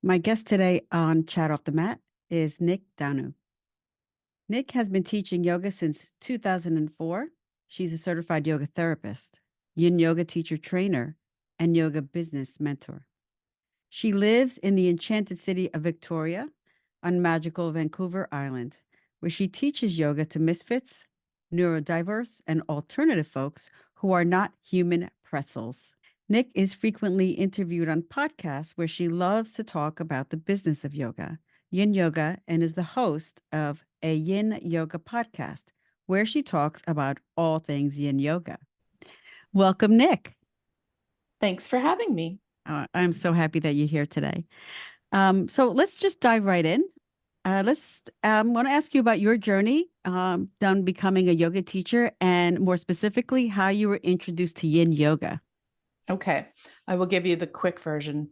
My guest today on Chat Off the Mat is Nyk Danu. Nyk has been teaching yoga since 2004. She's a certified yoga therapist, Yin Yoga teacher trainer, and yoga business mentor. She lives in the enchanted city of Victoria on magical Vancouver Island, where she teaches yoga to misfits, neurodiverse, and alternative folks who are not human pretzels. Nyk is frequently interviewed on podcasts where she loves to talk about the business of yoga, Yin Yoga, and is the host of a Yin Yoga podcast where she talks about all things Yin Yoga. Welcome, Nyk. Thanks for having me. I'm so happy that you're here today. So let's just dive right in. Let's want to ask you about your journey done becoming a yoga teacher, and more specifically, how you were introduced to Yin Yoga. Okay, I will give you the quick version.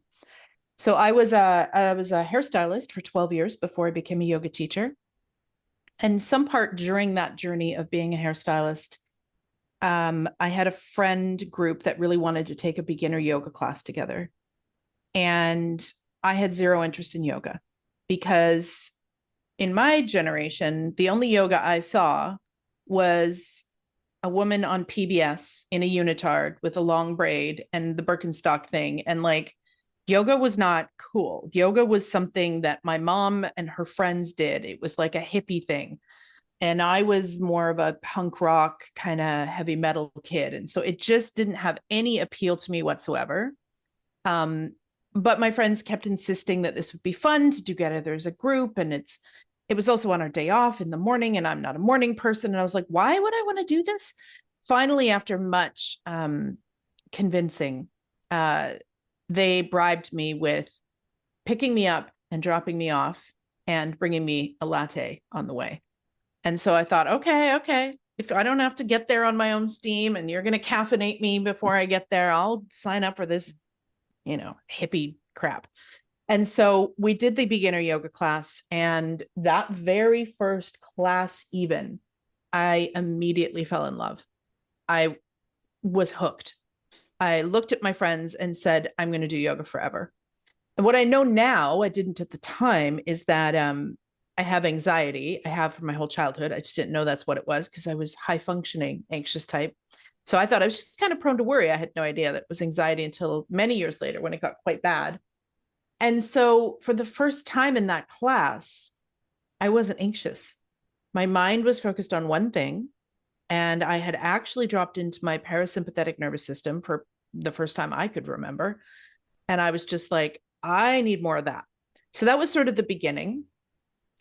So I was a hairstylist for 12 years before I became a yoga teacher. And some part during that journey of being a hairstylist, I had a friend group that really wanted to take a beginner yoga class together. And I had zero interest in yoga because in my generation, the only yoga I saw was a woman on PBS in a unitard with a long braid and the Birkenstock thing. And like yoga was not cool. Yoga was something that my mom and her friends did. It was like a hippie thing. And I was more of a punk rock kind of heavy metal kid. And so it just didn't have any appeal to me whatsoever. But my friends kept insisting that this would be fun to do together as a group. And it was also on our day off in the morning, and I'm not a morning person. And I was like, why would I want to do this? Finally, after much convincing, they bribed me with picking me up and dropping me off and bringing me a latte on the way. And so I thought, okay, if I don't have to get there on my own steam and you're going to caffeinate me before I get there, I'll sign up for this, hippie crap. And so we did the beginner yoga class, and that very first class, even, I immediately fell in love. I was hooked. I looked at my friends and said, I'm going to do yoga forever. And what I know now, I didn't at the time, is that I have anxiety. I have for my whole childhood. I just didn't know that's what it was because I was high functioning, anxious type. So I thought I was just kind of prone to worry. I had no idea that it was anxiety until many years later when it got quite bad. And so for the first time in that class, I wasn't anxious. My mind was focused on one thing. And I had actually dropped into my parasympathetic nervous system for the first time I could remember. And I was just like, I need more of that. So that was sort of the beginning.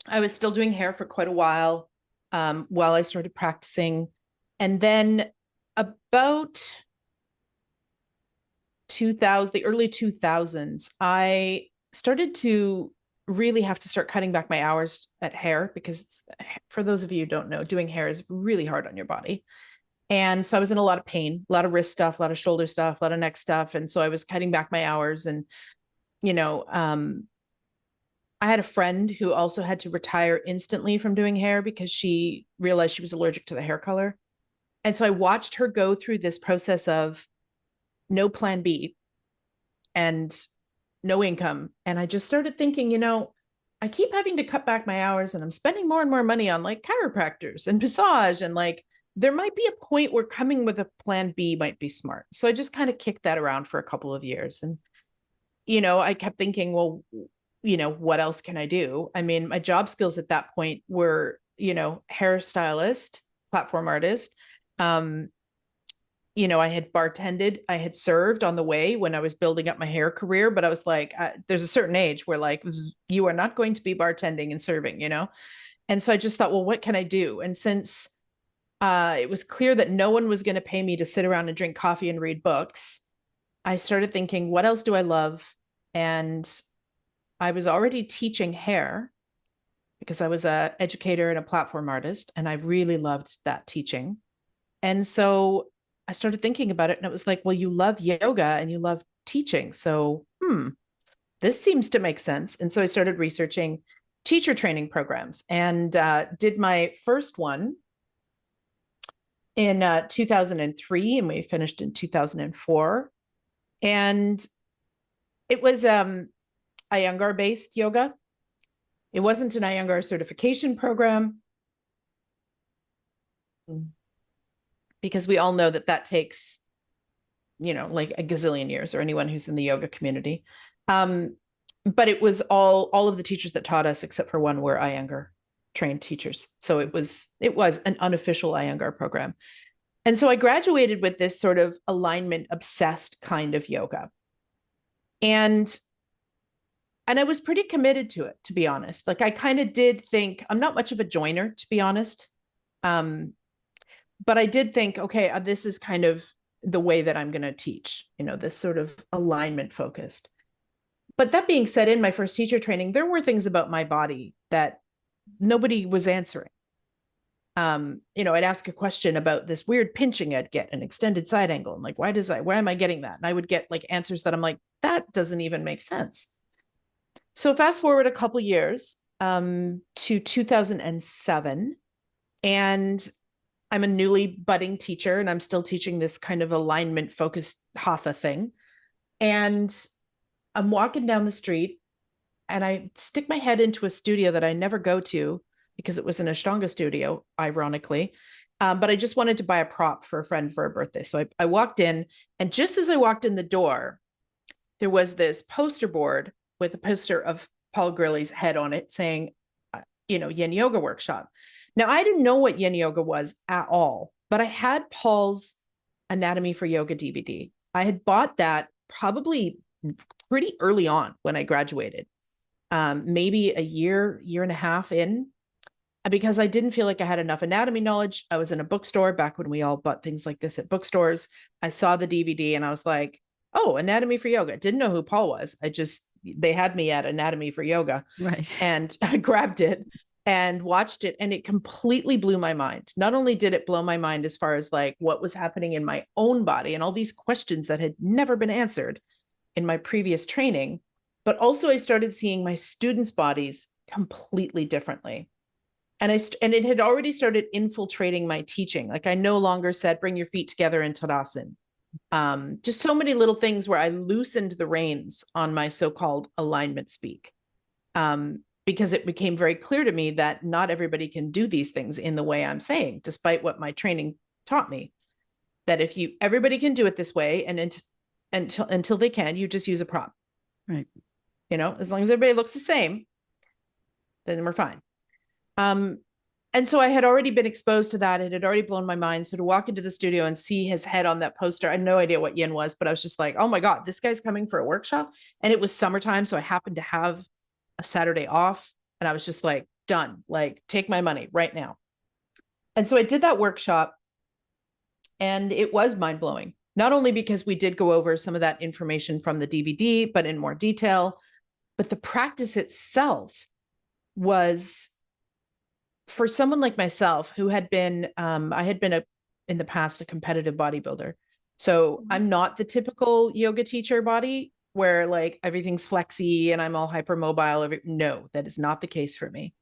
I was still doing hair for quite a while I started practicing. And then about 2000, the early 2000s, I started to really have to start cutting back my hours at hair because, for those of you who don't know, doing hair is really hard on your body. And so I was in a lot of pain, a lot of wrist stuff, a lot of shoulder stuff, a lot of neck stuff. And so I was cutting back my hours. And, I had a friend who also had to retire instantly from doing hair because she realized she was allergic to the hair color. And so I watched her go through this process of no plan B and no income. And I just started thinking, I keep having to cut back my hours and I'm spending more and more money on like chiropractors and massage. And like, there might be a point where coming with a plan B might be smart. So I just kind of kicked that around for a couple of years. And, I kept thinking, well, what else can I do? I mean, my job skills at that point were, hairstylist, platform artist. I had bartended, I had served on the way when I was building up my hair career, but I was like, there's a certain age where like, you are not going to be bartending and serving, And so I just thought, well, what can I do? And since it was clear that no one was going to pay me to sit around and drink coffee and read books, I started thinking, what else do I love? And I was already teaching hair because I was an educator and a platform artist, and I really loved that teaching. And so I started thinking about it, and it was like, well, you love yoga and you love teaching. So, this seems to make sense. And so I started researching teacher training programs and did my first one in 2003, and we finished in 2004. And it was Iyengar based yoga. It wasn't an Iyengar certification program, because we all know that that takes, like a gazillion years, or anyone who's in the yoga community. But it was all of the teachers that taught us, except for one, were Iyengar trained teachers. So it was an unofficial Iyengar program. And so I graduated with this sort of alignment obsessed kind of yoga. And I was pretty committed to it, to be honest. Like, I kind of did think, I'm not much of a joiner, to be honest. But I did think, okay, this is kind of the way that I'm going to teach, this sort of alignment focused. But that being said, in my first teacher training, there were things about my body that nobody was answering. I'd ask a question about this weird pinching I'd get, an extended side angle. I'm like, why am I getting that? And I would get like answers that I'm like, that doesn't even make sense. So fast forward a couple years to 2007, and I'm a newly budding teacher, and I'm still teaching this kind of alignment focused Hatha thing. And I'm walking down the street, and I stick my head into a studio that I never go to because it was an Ashtanga studio, ironically. But I just wanted to buy a prop for a friend for her birthday. So I walked in, and just as I walked in the door, there was this poster board with a poster of Paul Grilley's head on it saying, Yin Yoga workshop. Now, I didn't know what Yin Yoga was at all, but I had Paul's Anatomy for Yoga DVD. I had bought that probably pretty early on when I graduated, maybe a year and a half in, because I didn't feel like I had enough anatomy knowledge. I was in a bookstore back when we all bought things like this at bookstores. I saw the DVD and I was like, oh, Anatomy for Yoga. Didn't know who Paul was. They had me at Anatomy for Yoga. Right. And I grabbed it and watched it, and it completely blew my mind. Not only did it blow my mind as far as like what was happening in my own body and all these questions that had never been answered in my previous training, but also I started seeing my students' bodies completely differently. And it had already started infiltrating my teaching. Like, I no longer said, bring your feet together in Tadasana. Just so many little things where I loosened the reins on my so-called alignment speak. Because it became very clear to me that not everybody can do these things in the way I'm saying, despite what my training taught me. That everybody can do it this way, and until they can, you just use a prop. Right. As long as everybody looks the same, then we're fine. And so I had already been exposed to that. It had already blown my mind. So to walk into the studio and see his head on that poster, I had no idea what Yin was, but I was just like, oh my God, this guy's coming for a workshop. And it was summertime. So I happened to have a Saturday off, and I was just like, done, like, take my money right now. And so I did that workshop, and it was mind blowing, not only because we did go over some of that information from the DVD, but in more detail, but the practice itself was, for someone like myself who had been, I had been in the past a competitive bodybuilder. So I'm not the typical yoga teacher body where like everything's flexy and I'm all hypermobile. No, that is not the case for me.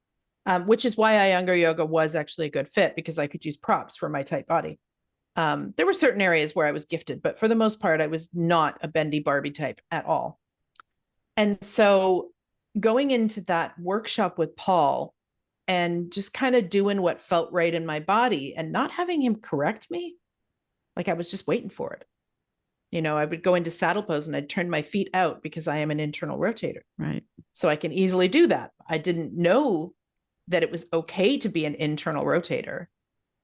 Which is why Iyengar yoga was actually a good fit, because I could use props for my type body. There were certain areas where I was gifted, but for the most part, I was not a bendy Barbie type at all. And so going into that workshop with Paul and just kind of doing what felt right in my body and not having him correct me, like I was just waiting for it. I would go into saddle pose and I'd turn my feet out because I am an internal rotator. Right. So I can easily do that. I didn't know that it was okay to be an internal rotator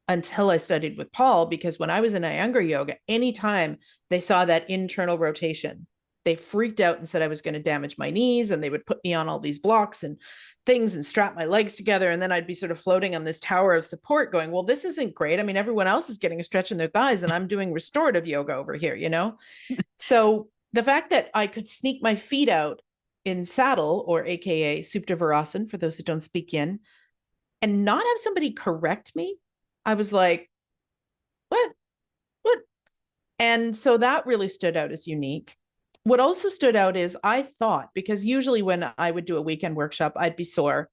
until I studied with Paul, because when I was in Iyengar yoga, anytime they saw that internal rotation, they freaked out and said I was going to damage my knees, and they would put me on all these blocks and things and strap my legs together. And then I'd be sort of floating on this tower of support going, well, this isn't great. I mean, everyone else is getting a stretch in their thighs and I'm doing restorative yoga over here, So the fact that I could sneak my feet out in saddle, or AKA Supta Virasana, for those who don't speak Yin, and not have somebody correct me, I was like, what? And so that really stood out as unique. What also stood out is I thought, because usually when I would do a weekend workshop, I'd be sore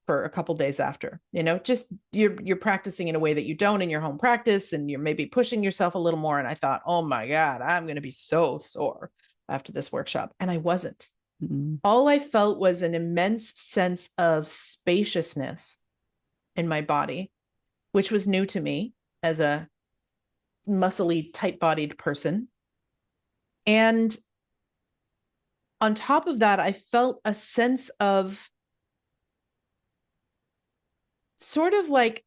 for a couple days after, just you're practicing in a way that you don't in your home practice, and you're maybe pushing yourself a little more. And I thought, oh my God, I'm going to be so sore after this workshop. And I wasn't. Mm. All I felt was an immense sense of spaciousness in my body, which was new to me as a muscly, tight-bodied person. And on top of that, I felt a sense of sort of like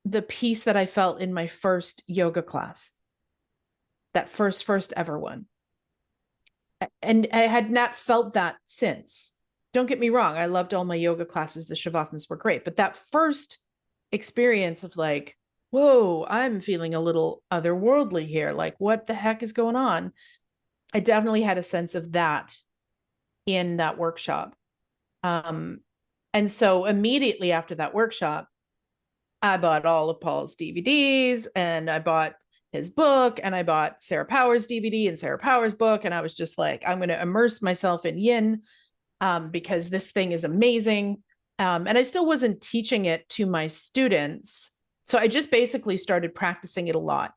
the peace that I felt in my first yoga class, that first ever one. And I had not felt that since. Don't get me wrong, I loved all my yoga classes. The Shavasans were great. But that first experience of like, whoa, I'm feeling a little otherworldly here. Like, what the heck is going on? I definitely had a sense of that in that workshop. And so immediately after that workshop, I bought all of Paul's DVDs and I bought his book and I bought Sarah Power's DVD and Sarah Power's book. And I was just like, I'm going to immerse myself in yin because this thing is amazing. And I still wasn't teaching it to my students. So I just basically started practicing it a lot.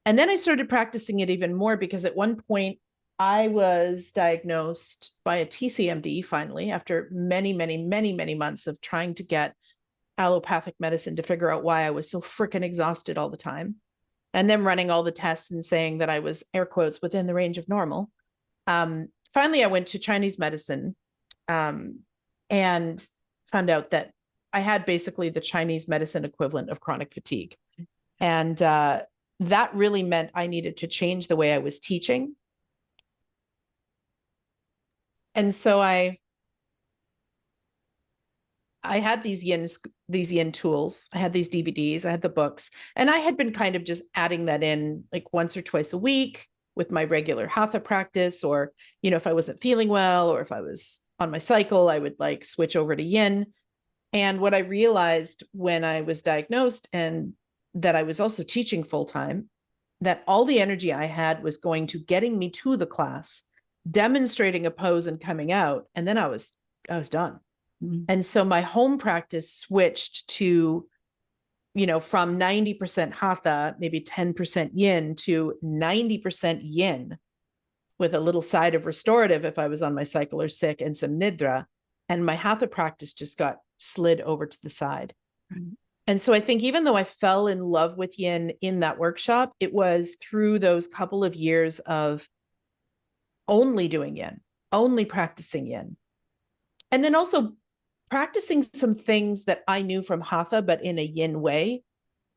And then I started practicing it even more because at one point I was diagnosed by a TCMD finally after many, many, many, many months of trying to get allopathic medicine to figure out why I was so freaking exhausted all the time. And then running all the tests and saying that I was, air quotes, within the range of normal. Finally, I went to Chinese medicine and found out that I had basically the Chinese medicine equivalent of chronic fatigue. And that really meant I needed to change the way I was teaching. And so I had these yin tools. I had these DVDs, I had the books, and I had been kind of just adding that in like once or twice a week with my regular Hatha practice, or, you know, if I wasn't feeling well, or if I was on my cycle, I would like switch over to yin. And what I realized when I was diagnosed and that I was also teaching full time, that all the energy I had was going to getting me to the class, demonstrating a pose and coming out. And then I was done. Mm-hmm. And so my home practice switched to, you know, from 90% Hatha, maybe 10% yin, to 90% yin with a little side of restorative if I was on my cycle or sick, and some nidra. And my Hatha practice just got slid over to the side. Mm-hmm. And so I think even though I fell in love with yin in that workshop, it was through those couple of years of only doing yin, only practicing yin. And then also practicing some things that I knew from Hatha, but in a yin way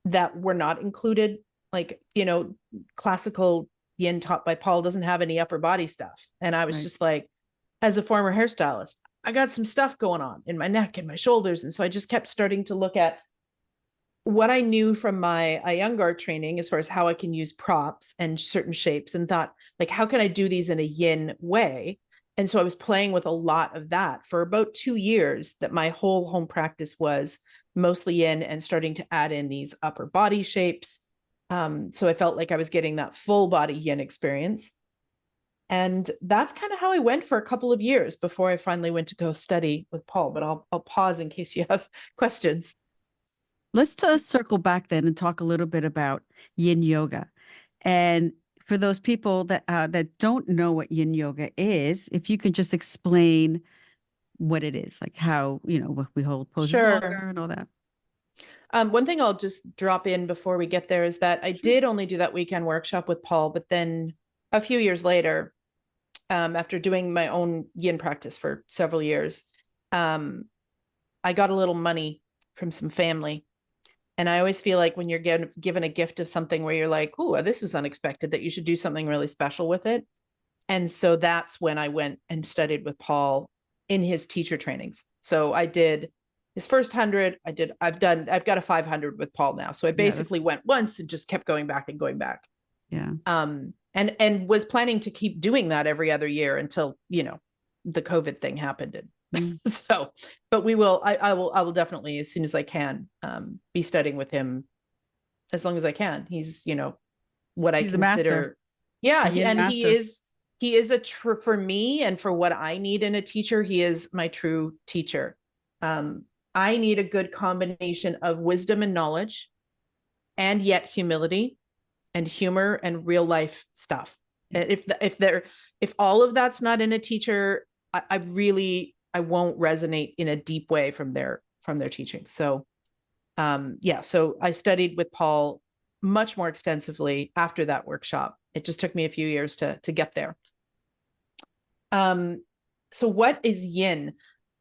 that were not included. Like, you know, classical yin taught by Paul doesn't have any upper body stuff. And I was just like, as a former hairstylist, I got some stuff going on in my neck and my shoulders. And so I just kept starting to look at what I knew from my Iyengar training as far as how I can use props and certain shapes, and thought, like, how can I do these in a yin way? And so I was playing with a lot of that for about 2 years, that my whole home practice was mostly yin and starting to add in these upper body shapes. So I felt like I was getting that full body yin experience. And that's kind of how I went for a couple of years before I finally went to go study with Paul. But I'll pause in case you have questions. Let's circle back then and talk a little bit about Yin Yoga. And for those people that don't know what Yin Yoga is, if you could just explain what it is, like how, you know, we hold poses longer and all that. One thing I'll just drop in before we get there is that I did only do that weekend workshop with Paul, but then a few years later, after doing my own yin practice for several years, I got a little money from some family. And I always feel like when you're given a gift of something where you're like, oh, this was unexpected, that you should do something really special with it. And so that's when I went and studied with Paul in his teacher trainings. So I did his first 100. I've got a 500 with Paul now. So I basically went once and just kept going back and going back. Yeah. And was planning to keep doing that every other year until, you know, the COVID thing happened. So, but I will definitely, as soon as I can, be studying with him as long as I can. He's, you know, what I consider. Yeah. He is for me and for what I need in a teacher, he is my true teacher. I need a good combination of wisdom and knowledge, and yet humility and humor and real life stuff. If all of that's not in a teacher, I won't resonate in a deep way from their teaching. So so I studied with Paul much more extensively after that workshop. It just took me a few years to get there. So what is Yin?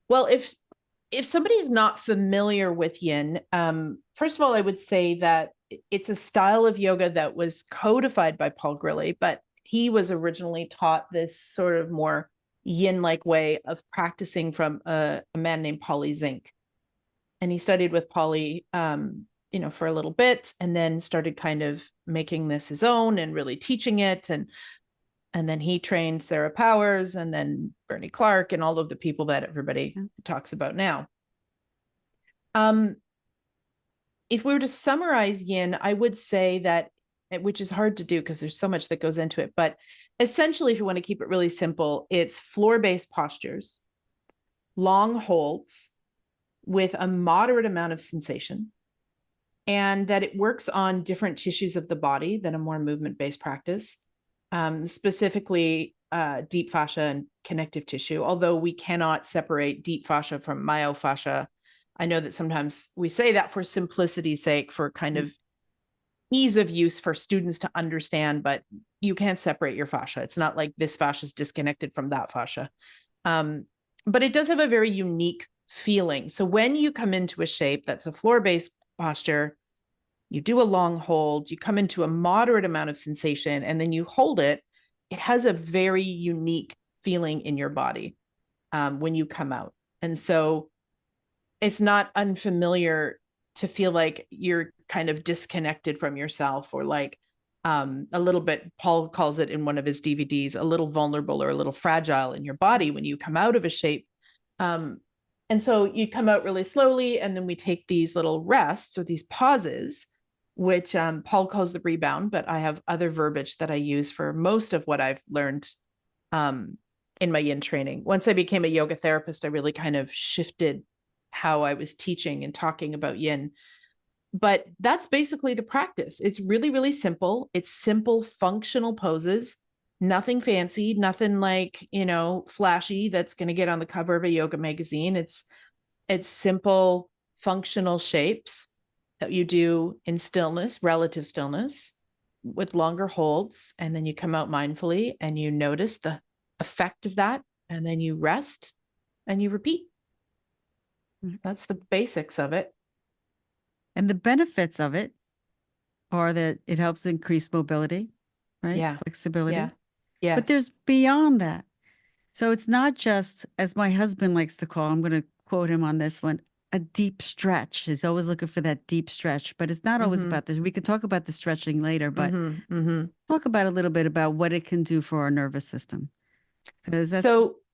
Well, if somebody's not familiar with Yin, first of all, I would say that it's a style of yoga that was codified by Paul Grilley, but he was originally taught this sort of more Yin-like way of practicing from a man named Paul Zink. And he studied with Pauly, for a little bit, and then started kind of making this his own and really teaching it. And then he trained Sarah Powers and then Bernie Clark and all of the people that everybody talks about now. If we were to summarize Yin, I would say that, which is hard to do because there's so much that goes into it, but essentially, if you want to keep it really simple, it's floor-based postures, long holds with a moderate amount of sensation, and that it works on different tissues of the body than a more movement-based practice, specifically deep fascia and connective tissue, although we cannot separate deep fascia from myofascia. I know that sometimes we say that for simplicity's sake, for kind of ease of use for students to understand, but you can't separate your fascia. It's not like this fascia is disconnected from that fascia. But it does have a very unique feeling. So when you come into a shape that's a floor-based posture, you do a long hold, you come into a moderate amount of sensation, and then you hold it, it has a very unique feeling in your body when you come out. And so it's not unfamiliar to feel like you're kind of disconnected from yourself, or like a little bit, Paul calls it in one of his DVDs, a little vulnerable or a little fragile in your body when you come out of a shape. And so you come out really slowly, and then we take these little rests or these pauses, which Paul calls the rebound, but I have other verbiage that I use for most of what I've learned in my Yin training. Once I became a yoga therapist, I really kind of shifted how I was teaching and talking about Yin. But that's basically the practice. It's really, really simple. It's simple functional poses, nothing fancy, nothing like, flashy that's going to get on the cover of a yoga magazine. It's simple functional shapes that you do in stillness, relative stillness, with longer holds. And then you come out mindfully and you notice the effect of that. And then you rest and you repeat. That's the basics of it. And the benefits of it are that it helps increase mobility, right? Yeah. Flexibility. Yeah. Yeah. But there's beyond that. So it's not just, as my husband likes to call, I'm going to quote him on this one, a deep stretch. He's always looking for that deep stretch, but it's not always about this. We could talk about the stretching later, but talk about a little bit about what it can do for our nervous system, because that's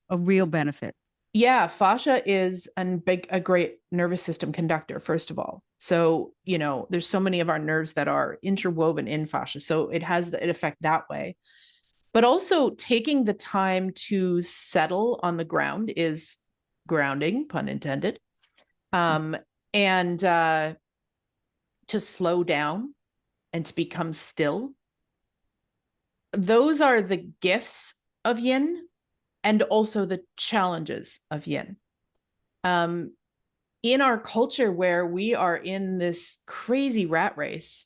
a real benefit. Yeah, fascia is a great nervous system conductor, first of all. So, there's so many of our nerves that are interwoven in fascia. So it has the effect that way. But also taking the time to settle on the ground is grounding, pun intended. And to slow down and to become still. Those are the gifts of Yin, and also the challenges of Yin. In our culture, where we are in this crazy rat race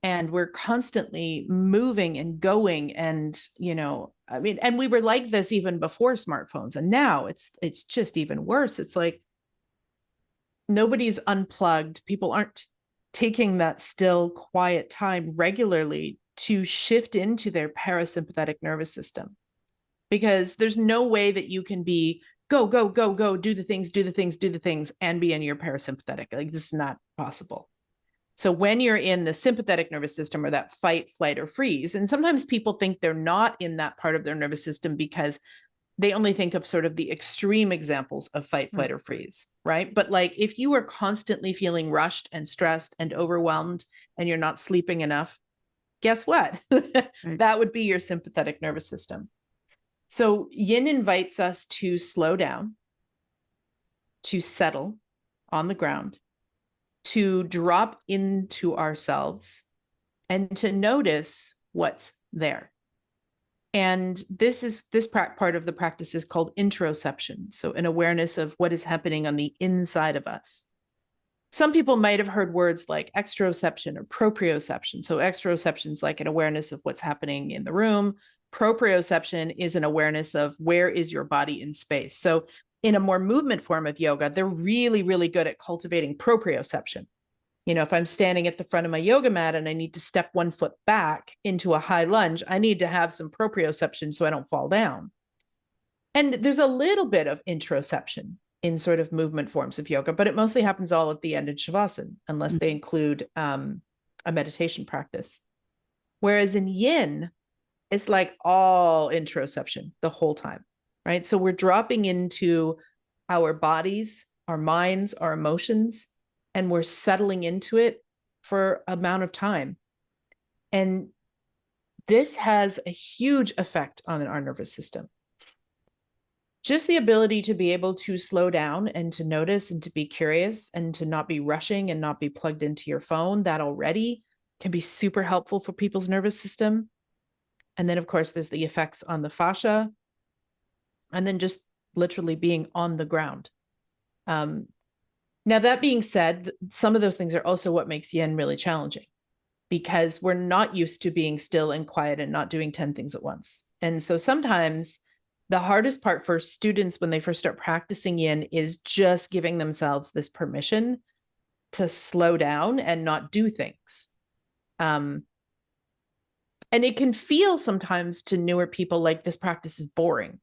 and we're constantly moving and going, and and we were like this even before smartphones, and now it's just even worse. It's like nobody's unplugged. People aren't taking that still, quiet time regularly to shift into their parasympathetic nervous system. Because there's no way that you can be go, go, go, go, do the things, and be in your parasympathetic. Like, this is not possible. So when you're in the sympathetic nervous system, or that fight, flight, or freeze, and sometimes people think they're not in that part of their nervous system because they only think of sort of the extreme examples of fight, flight, or freeze, right? But like, if you are constantly feeling rushed and stressed and overwhelmed and you're not sleeping enough, guess what? That would be your sympathetic nervous system. So Yin invites us to slow down, to settle on the ground, to drop into ourselves, and to notice what's there. And this part of the practice is called interoception. So an awareness of what is happening on the inside of us. Some people might have heard words like exteroception or proprioception. So exteroception is like an awareness of what's happening in the room. Proprioception is an awareness of where is your body in space. So in a more movement form of yoga, they're really, really good at cultivating proprioception. You know, if I'm standing at the front of my yoga mat and I need to step 1 foot back into a high lunge, I need to have some proprioception so I don't fall down. And there's a little bit of interoception in sort of movement forms of yoga, but it mostly happens all at the end in Shavasana, unless they include a meditation practice. Whereas in Yin, it's like all interoception the whole time, right? So we're dropping into our bodies, our minds, our emotions, and we're settling into it for an amount of time. And this has a huge effect on our nervous system. Just the ability to be able to slow down and to notice and to be curious and to not be rushing and not be plugged into your phone, that already can be super helpful for people's nervous system. And then, of course, there's the effects on the fascia, and then just literally being on the ground. Now, that being said, some of those things are also what makes Yin really challenging, because we're not used to being still and quiet and not doing 10 things at once. And so sometimes the hardest part for students when they first start practicing Yin is just giving themselves this permission to slow down and not do things. And it can feel sometimes to newer people like this practice is boring,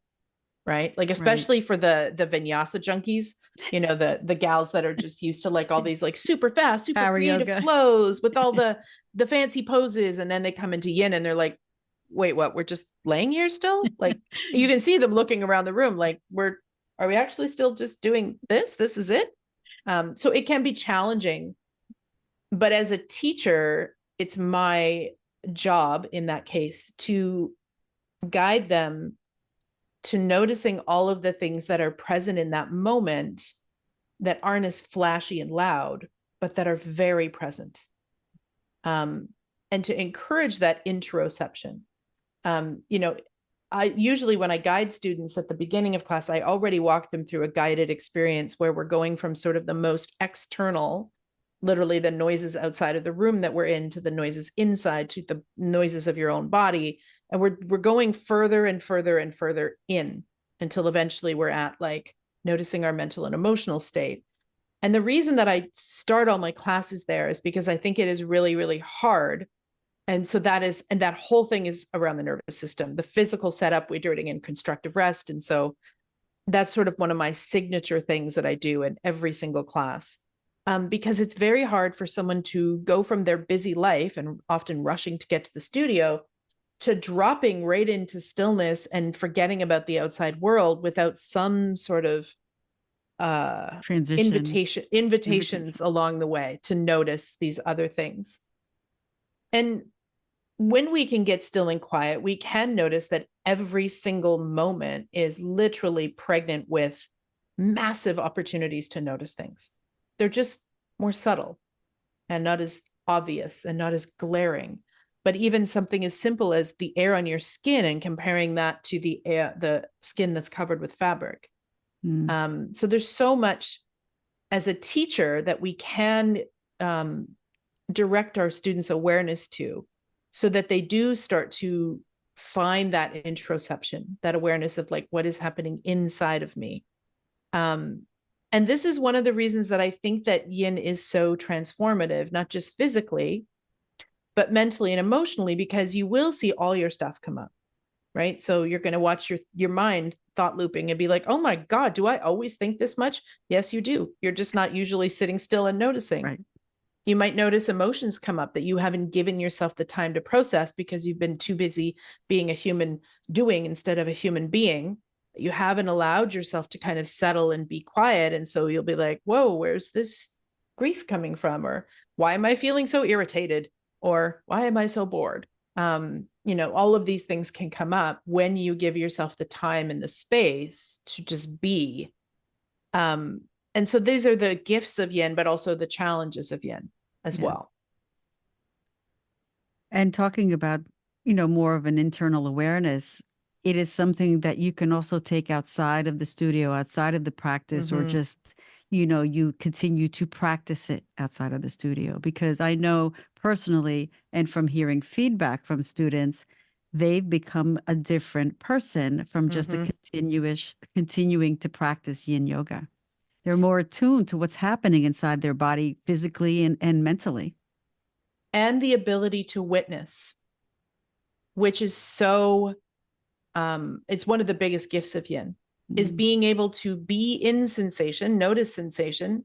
right? Like, especially for the vinyasa junkies, you know, the gals that are just used to like all these like super fast, super Power creative yoga flows with all the fancy poses. And then they come into Yin and they're like, wait, what? We're just laying here still? Like, you can see them looking around the room like, are we actually still just doing this? This is it? So it can be challenging. But as a teacher, it's my job in that case to guide them to noticing all of the things that are present in that moment that aren't as flashy and loud, but that are very present. And to encourage that interoception. You know, I usually, when I guide students at the beginning of class, I already walk them through a guided experience where we're going from sort of the most external, literally the noises outside of the room that we're in, to the noises inside, to the noises of your own body. And we're going further and further and further in until eventually we're at like noticing our mental and emotional state. And the reason that I start all my classes there is because I think it is really, really hard. And so that whole thing is around the nervous system, the physical setup, we're doing in constructive rest. And so that's sort of one of my signature things that I do in every single class. Because it's very hard for someone to go from their busy life and often rushing to get to the studio to dropping right into stillness and forgetting about the outside world without some sort of invitations along the way to notice these other things. And when we can get still and quiet, we can notice that every single moment is literally pregnant with massive opportunities to notice things. They're just more subtle and not as obvious and not as glaring. But even something as simple as the air on your skin and comparing that to the skin that's covered with fabric. So there's so much as a teacher that we can direct our students' awareness to, so that they do start to find that interoception, that awareness of like, what is happening inside of me. And this is one of the reasons that I think that Yin is so transformative, not just physically, but mentally and emotionally, because you will see all your stuff come up, right? So you're going to watch your mind thought looping and be like, oh my God, do I always think this much? Yes, you do. You're just not usually sitting still and noticing. Right. You might notice emotions come up that you haven't given yourself the time to process because you've been too busy being a human doing instead of a human being. You haven't allowed yourself to kind of settle and be quiet. And so you'll be like, whoa, where's this grief coming from? Or why am I feeling so irritated? Or why am I so bored? You know, all of these things can come up when you give yourself the time and the space to just be. And so these are the gifts of Yin, but also the challenges of Yin as well. And talking about, more of an internal awareness, it is something that you can also take outside of the studio, outside of the practice, or just, you continue to practice it outside of the studio. Because I know personally, and from hearing feedback from students, they've become a different person from just continuing to practice yin yoga. They're more attuned to what's happening inside their body physically and mentally. And the ability to witness, which is so, it's one of the biggest gifts of yin, is being able to be in sensation, notice sensation,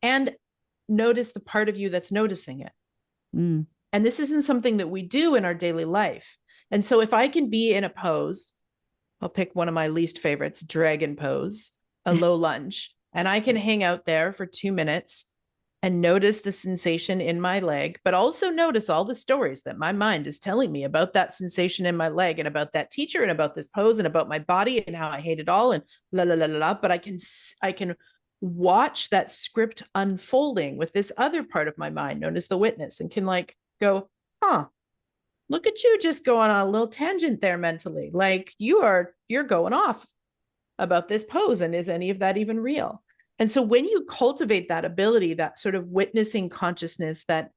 and notice the part of you that's noticing it. Mm. And this isn't something that we do in our daily life. And so if I can be in a pose, I'll pick one of my least favorites, dragon pose, a low lunge, and I can hang out there for 2 minutes and notice the sensation in my leg, but also notice all the stories that my mind is telling me about that sensation in my leg and about that teacher and about this pose and about my body and how I hate it all and la la la la la. But I can watch that script unfolding with this other part of my mind known as the witness, and can like go, huh, look at you just going on a little tangent there mentally. Like you're going off about this pose, and is any of that even real? And so when you cultivate that ability, that sort of witnessing consciousness, that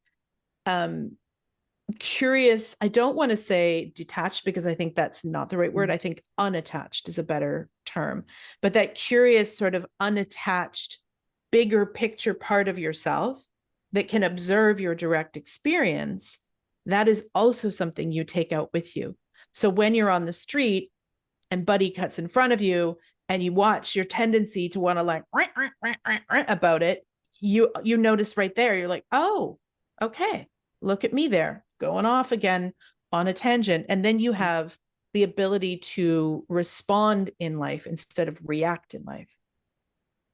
curious, I don't want to say detached because I think that's not the right word. I think unattached is a better term, but that curious sort of unattached, bigger picture part of yourself that can observe your direct experience, that is also something you take out with you. So when you're on the street and buddy cuts in front of you, and you watch your tendency to want to like about it, you notice right there, you're like, oh, okay, look at me there, going off again on a tangent. And then you have the ability to respond in life instead of react in life.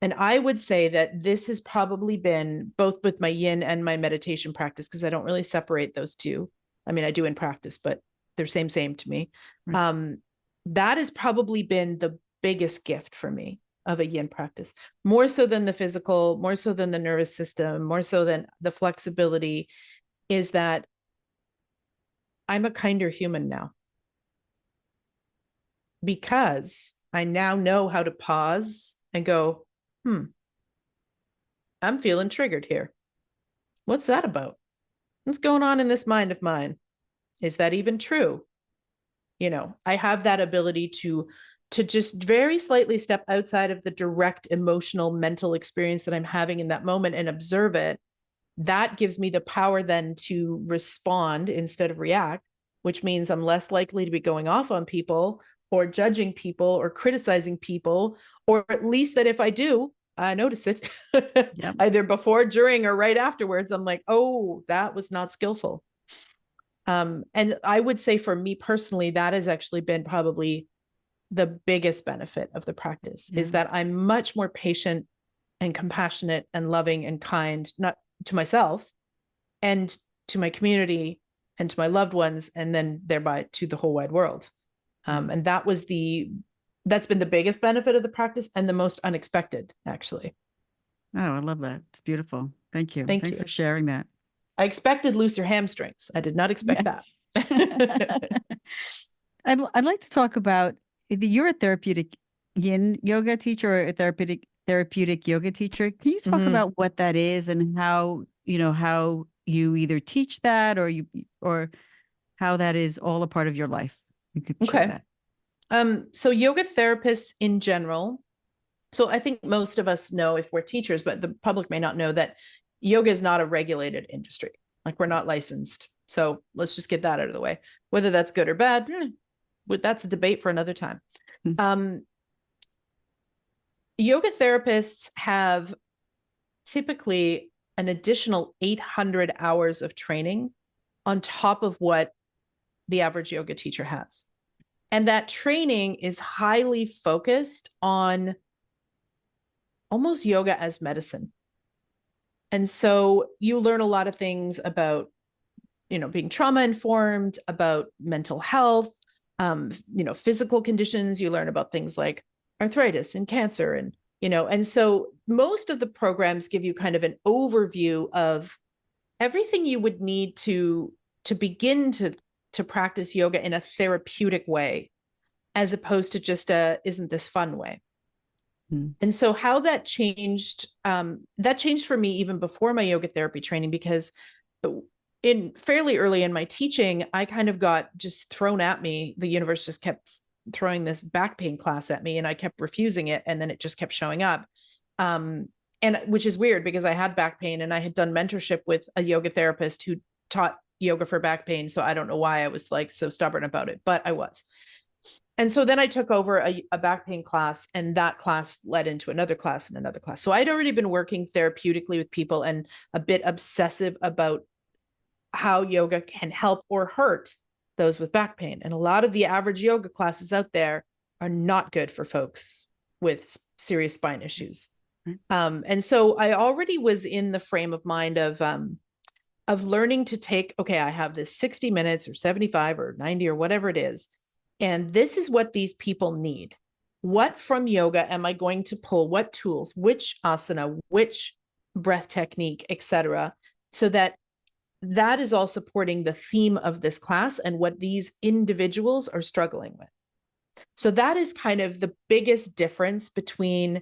And I would say that this has probably been both with my yin and my meditation practice, because I don't really separate those two. I mean, I do in practice, but they're same to me. Right. That has probably been the biggest gift for me of a yin practice, more so than the physical, more so than the nervous system, more so than the flexibility, is that I'm a kinder human now, because I now know how to pause and go, I'm feeling triggered here. What's that about? What's going on in this mind of mine? Is that even true? I have that ability to just very slightly step outside of the direct emotional mental experience that I'm having in that moment and observe it. That gives me the power then to respond instead of react, which means I'm less likely to be going off on people or judging people or criticizing people, or at least that if I do, I notice it either before, during, or right afterwards. I'm like, oh, that was not skillful. And I would say for me personally, that has actually been probably the biggest benefit of the practice, is that I'm much more patient and compassionate and loving and kind, not to myself and to my community and to my loved ones, and then thereby to the whole wide world. And that's been the biggest benefit of the practice, and the most unexpected, actually. Oh, I love that. It's beautiful. Thank you. Thanks for sharing that. I expected looser hamstrings. I did not expect that. I'd like to talk about, you're a therapeutic yin yoga teacher or a therapeutic yoga teacher. Can you talk about what that is and how you either teach that or how that is all a part of your life? You could share that. So yoga therapists in general. So I think most of us know, if we're teachers, but the public may not know, that yoga is not a regulated industry. Like, we're not licensed. So let's just get that out of the way. Whether that's good or bad, that's a debate for another time. Yoga therapists have typically an additional 800 hours of training on top of what the average yoga teacher has. And that training is highly focused on almost yoga as medicine. And so you learn a lot of things about, being trauma informed, about mental health, physical conditions. You learn about things like arthritis and cancer, and so most of the programs give you kind of an overview of everything you would need to begin to to practice yoga in a therapeutic way, as opposed to just a, isn't this fun way? Mm. And so how that changed for me even before my yoga therapy training, because in fairly early in my teaching, I kind of got just thrown at me. The universe just kept throwing this back pain class at me, and I kept refusing it. And then it just kept showing up. And which is weird because I had back pain and I had done mentorship with a yoga therapist who taught yoga for back pain. So I don't know why I was like so stubborn about it, but I was. And so then I took over a back pain class, and that class led into another class and another class. So I'd already been working therapeutically with people and a bit obsessive about how yoga can help or hurt those with back pain. And a lot of the average yoga classes out there are not good for folks with serious spine issues. And so I already was in the frame of mind of learning to take, okay, I have this 60 minutes or 75 or 90 or whatever it is. And this is what these people need. What from yoga am I going to pull? What tools, which asana, which breath technique, etc., so that is all supporting the theme of this class and what these individuals are struggling with. So that is kind of the biggest difference between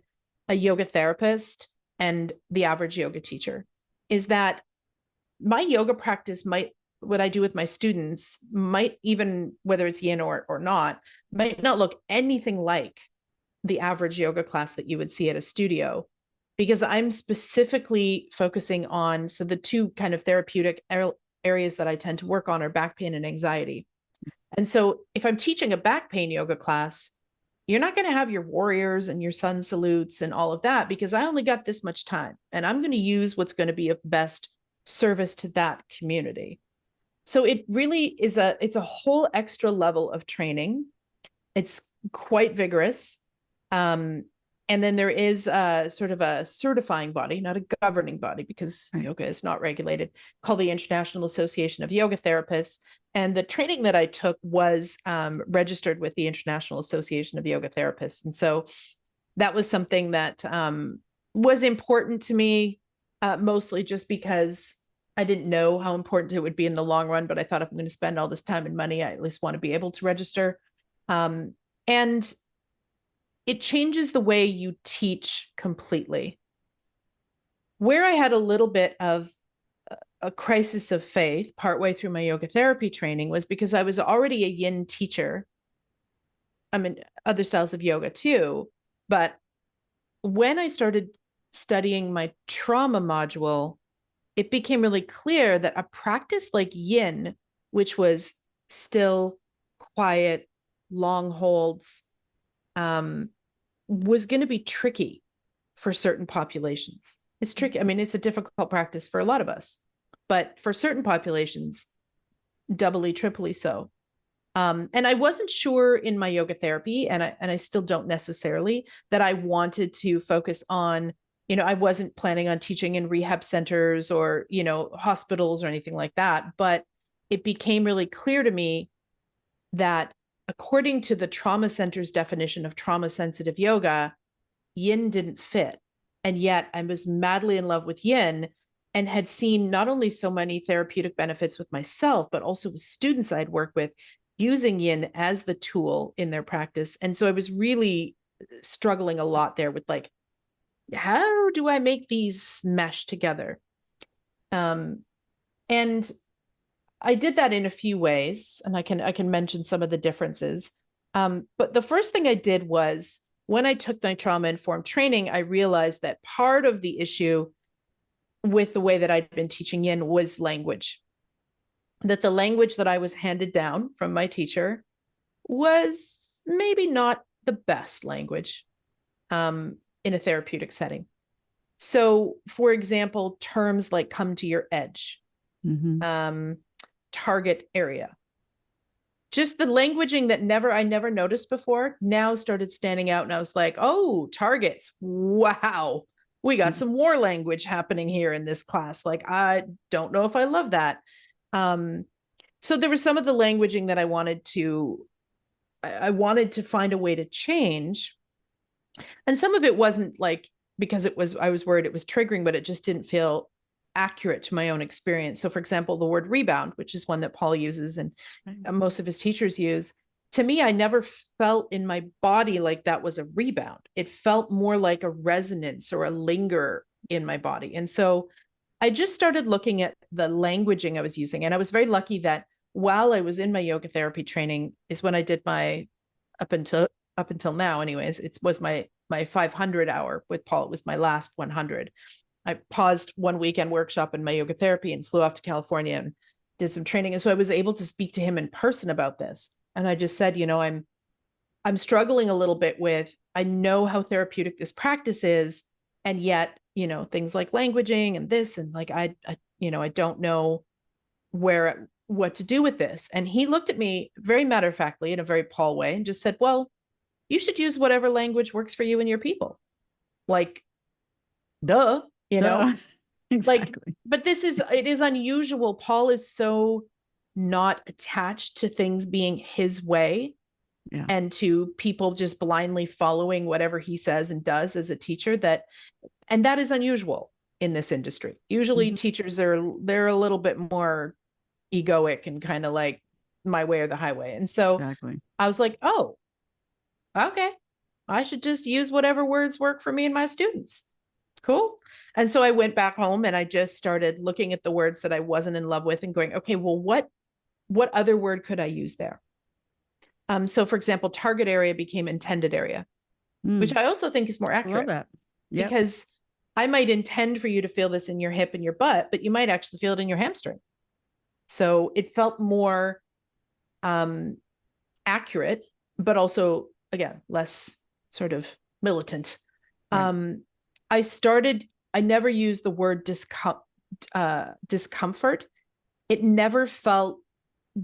a yoga therapist and the average yoga teacher, is that my yoga practice what I do with my students might, even whether it's yin or not, might not look anything like the average yoga class that you would see at a studio, because I'm specifically focusing on, so the two kind of therapeutic areas that I tend to work on are back pain and anxiety. And so if I'm teaching a back pain yoga class, you're not going to have your warriors and your sun salutes and all of that, because I only got this much time and I'm going to use what's going to be of best service to that community. So it really is it's a whole extra level of training. It's quite vigorous. And then there is sort of a certifying body, not a governing body, because yoga is not regulated, called the International Association of Yoga Therapists. And the training that I took was registered with the International Association of Yoga Therapists. And so that was something that was important to me, mostly just because I didn't know how important it would be in the long run, but I thought if I'm going to spend all this time and money, I at least want to be able to register. And it changes the way you teach completely. Where I had a little bit of a crisis of faith partway through my yoga therapy training was because I was already a yin teacher. I mean, other styles of yoga too. But when I started studying my trauma module, it became really clear that a practice like yin, which was still, quiet, long holds, was going to be tricky for certain populations. It's tricky. I mean, it's a difficult practice for a lot of us, but for certain populations, doubly, triply so. And I wasn't sure in my yoga therapy, and I still don't necessarily, that I wanted to focus on, I wasn't planning on teaching in rehab centers or, hospitals or anything like that. But it became really clear to me that according to the trauma center's definition of trauma sensitive yoga, yin didn't fit. And yet I was madly in love with yin and had seen not only so many therapeutic benefits with myself, but also with students I'd worked with using yin as the tool in their practice. And so I was really struggling a lot there with like, how do I make these mesh together? And I did that in a few ways, and I can mention some of the differences. But the first thing I did was, when I took my trauma-informed training, I realized that part of the issue with the way that I'd been teaching yin was language. That the language that I was handed down from my teacher was maybe not the best language in a therapeutic setting. So, for example, terms like come to your edge, target area. Just the languaging that I never noticed before now started standing out. And I was like, oh, targets. Wow. We got some war language happening here in this class. Like, I don't know if I love that. So there was some of the languaging that I wanted to find a way to change. And some of it wasn't like, because I was worried it was triggering, but it just didn't feel accurate to my own experience. So for example, the word rebound, which is one that Paul uses and most of his teachers use, to me, I never felt in my body like that was a rebound. It felt more like a resonance or a linger in my body. And so I just started looking at the languaging I was using. And I was very lucky that while I was in my yoga therapy training is when I did my, up until now anyways, it was my 500 hour with Paul. It was my last 100. I paused one weekend workshop in my yoga therapy and flew off to California and did some training. And so I was able to speak to him in person about this. And I just said, I'm struggling a little bit with, I know how therapeutic this practice is. And yet, things like languaging and this, and like, I don't know what to do with this. And he looked at me very matter-of-factly in a very Paul way and just said, well, you should use whatever language works for you and your people. Like, duh, Exactly. like, but it is unusual. Paul is so not attached to things being his way and to people just blindly following whatever he says and does as a teacher, and that is unusual in this industry. Usually teachers they're a little bit more egoic and kind of like my way or the highway. And so I was like, oh, okay, I should just use whatever words work for me and my students. Cool. And so I went back home and I just started looking at the words that I wasn't in love with and going, okay, well, what other word could I use there? So for example, target area became intended area, which I also think is more accurate. I love that. Yep. Because I might intend for you to feel this in your hip and your butt, but you might actually feel it in your hamstring. So it felt more accurate, but also, again, less sort of militant. Right. I never used the word discomfort. It never felt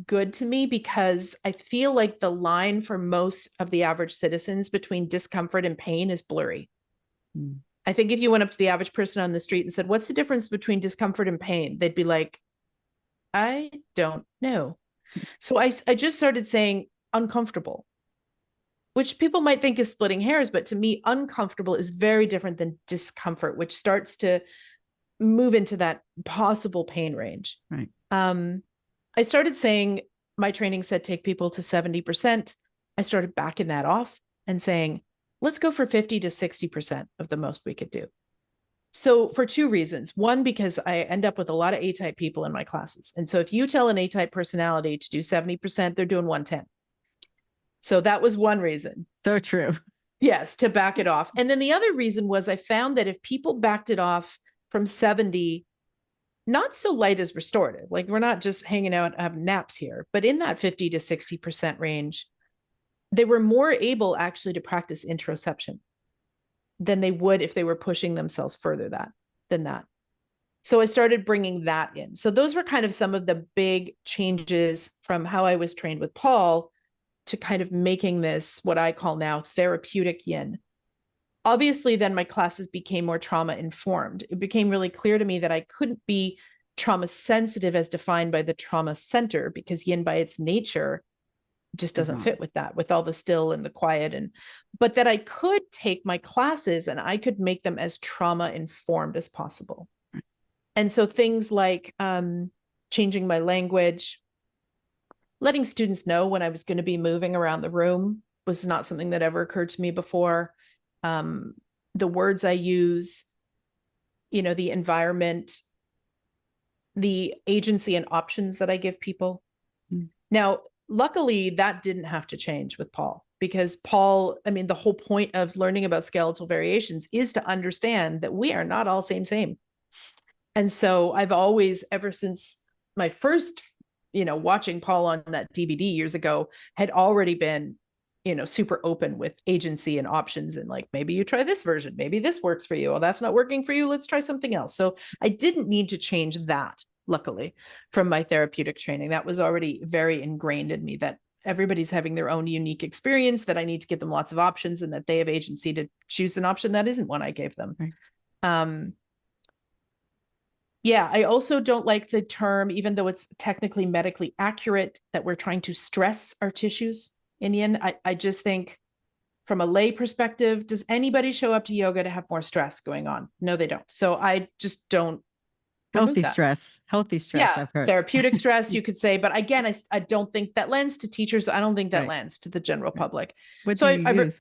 good to me because I feel like the line for most of the average citizens between discomfort and pain is blurry. I think if you went up to the average person on the street and said, what's the difference between discomfort and pain? They'd be like, I don't know. So I just started saying uncomfortable, which people might think is splitting hairs, but to me, uncomfortable is very different than discomfort, which starts to move into that possible pain range. Right. I started saying, my training said take people to 70%. I started backing that off and saying, let's go for 50 to 60% of the most we could do. So for two reasons. One, because I end up with a lot of A-type people in my classes. And so if you tell an A-type personality to do 70%, they're doing 110. So that was one reason. So true. Yes, to back it off. And then the other reason was I found that if people backed it off from 70, not so light as restorative, like we're not just hanging out and having naps here, but in that 50 to 60% range, they were more able actually to practice interoception than they would if they were pushing themselves further than that. So I started bringing that in. So those were kind of some of the big changes from how I was trained with Paul to kind of making this what I call now therapeutic yin. Obviously, then my classes became more trauma informed. It became really clear to me that I couldn't be trauma sensitive as defined by the trauma center because yin by its nature just doesn't fit with that, with all the still and the quiet. But that I could take my classes and I could make them as trauma informed as possible. And so things like changing my language, letting students know when I was going to be moving around the room was not something that ever occurred to me before. The words I use, the environment, the agency and options that I give people. Now, luckily, that didn't have to change with Paul because Paul, the whole point of learning about skeletal variations is to understand that we are not all same. And so I've always, ever since my first, watching Paul on that DVD years ago, had already been super open with agency and options and like, maybe you try this version, maybe this works for you. Oh, that's not working for you. Let's try something else. So I didn't need to change that, luckily, from my therapeutic training. That was already very ingrained in me that everybody's having their own unique experience, that I need to give them lots of options and that they have agency to choose an option that isn't one I gave them. Right. Yeah, I also don't like the term, even though it's technically medically accurate, that we're trying to stress our tissues in yin. I just think from a lay perspective, does anybody show up to yoga to have more stress going on? No, they don't. So I just don't remove that. Healthy stress, Yeah, I've heard. therapeutic stress, you could say. But again, I don't think that lands to teachers. I don't think that Right. lands to the general Right. public. What So do you use?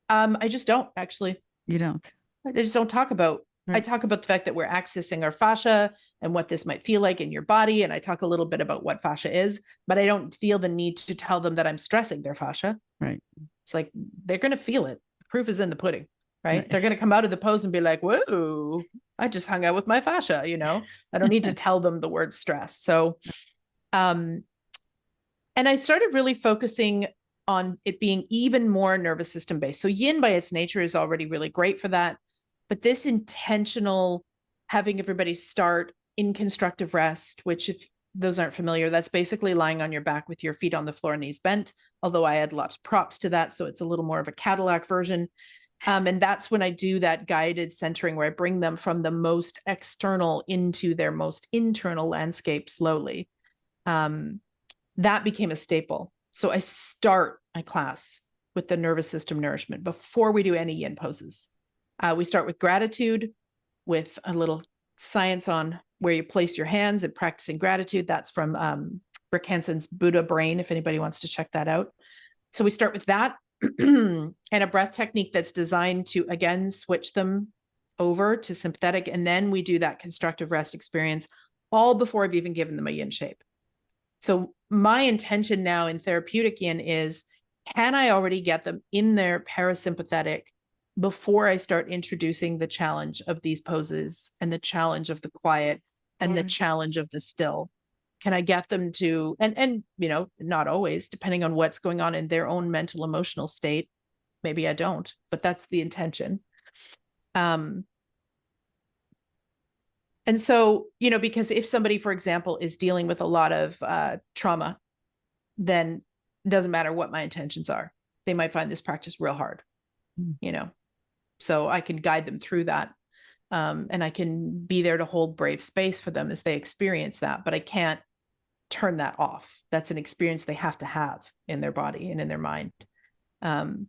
I just don't actually. You don't. I just don't talk about. I Right. talk about the fact that we're accessing our fascia and what this might feel like in your body, and I talk a little bit about what fascia is, but I don't feel the need to tell them that I'm stressing their fascia. Right. It's like they're going to feel it. The proof is in the pudding, right? Right. They're going to come out of the pose and be like, "Whoa, I just hung out with my fascia." I don't need to tell them the word stress. So, and I started really focusing on it being even more nervous system based. So yin by its nature is already really great for that. But this intentional having everybody start in constructive rest, which if those aren't familiar, that's basically lying on your back with your feet on the floor, knees bent, although I add lots of props to that. So it's a little more of a Cadillac version. And that's when I do that guided centering where I bring them from the most external into their most internal landscape slowly. That became a staple. So I start my class with the nervous system nourishment before we do any yin poses. We start with gratitude, with a little science on where you place your hands and practicing gratitude. That's from Rick Hanson's Buddha Brain, if anybody wants to check that out. So we start with that and a breath technique that's designed to, again, switch them over to sympathetic. And then we do that constructive rest experience all before I've even given them a yin shape. So my intention now in therapeutic yin is, can I already get them in their parasympathetic before I start introducing the challenge of these poses and the challenge of the quiet and the challenge of the still? Can I get them to, and not always, depending on what's going on in their own mental, emotional state, maybe I don't, but that's the intention. And so, because if somebody, for example, is dealing with a lot of trauma, then it doesn't matter what my intentions are. They might find this practice real hard, so I can guide them through that. And I can be there to hold brave space for them as they experience that, but I can't turn that off. That's an experience they have to have in their body and in their mind. And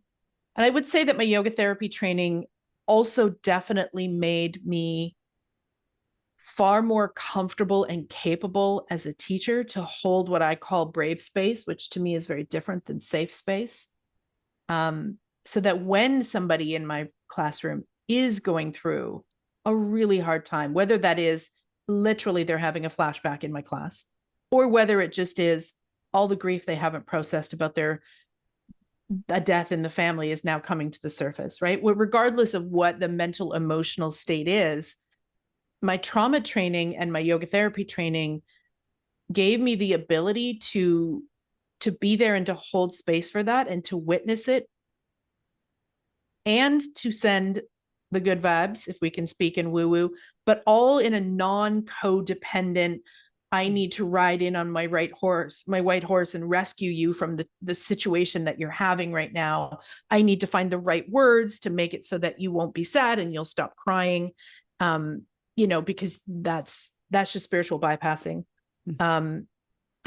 I would say that my yoga therapy training also definitely made me far more comfortable and capable as a teacher to hold what I call brave space, which to me is very different than safe space. So that when somebody in my classroom is going through a really hard time, whether that is literally they're having a flashback in my class, or whether it just is all the grief they haven't processed about a death in the family is now coming to the surface, right? Well, regardless of what the mental, emotional state is, my trauma training and my yoga therapy training gave me the ability to be there and to hold space for that and to witness it and to send the good vibes, if we can speak in woo-woo, but all in a non-codependent, I need to ride in on my white horse and rescue you from the situation that you're having right now. I need to find the right words to make it so that you won't be sad and you'll stop crying. Because that's just spiritual bypassing. And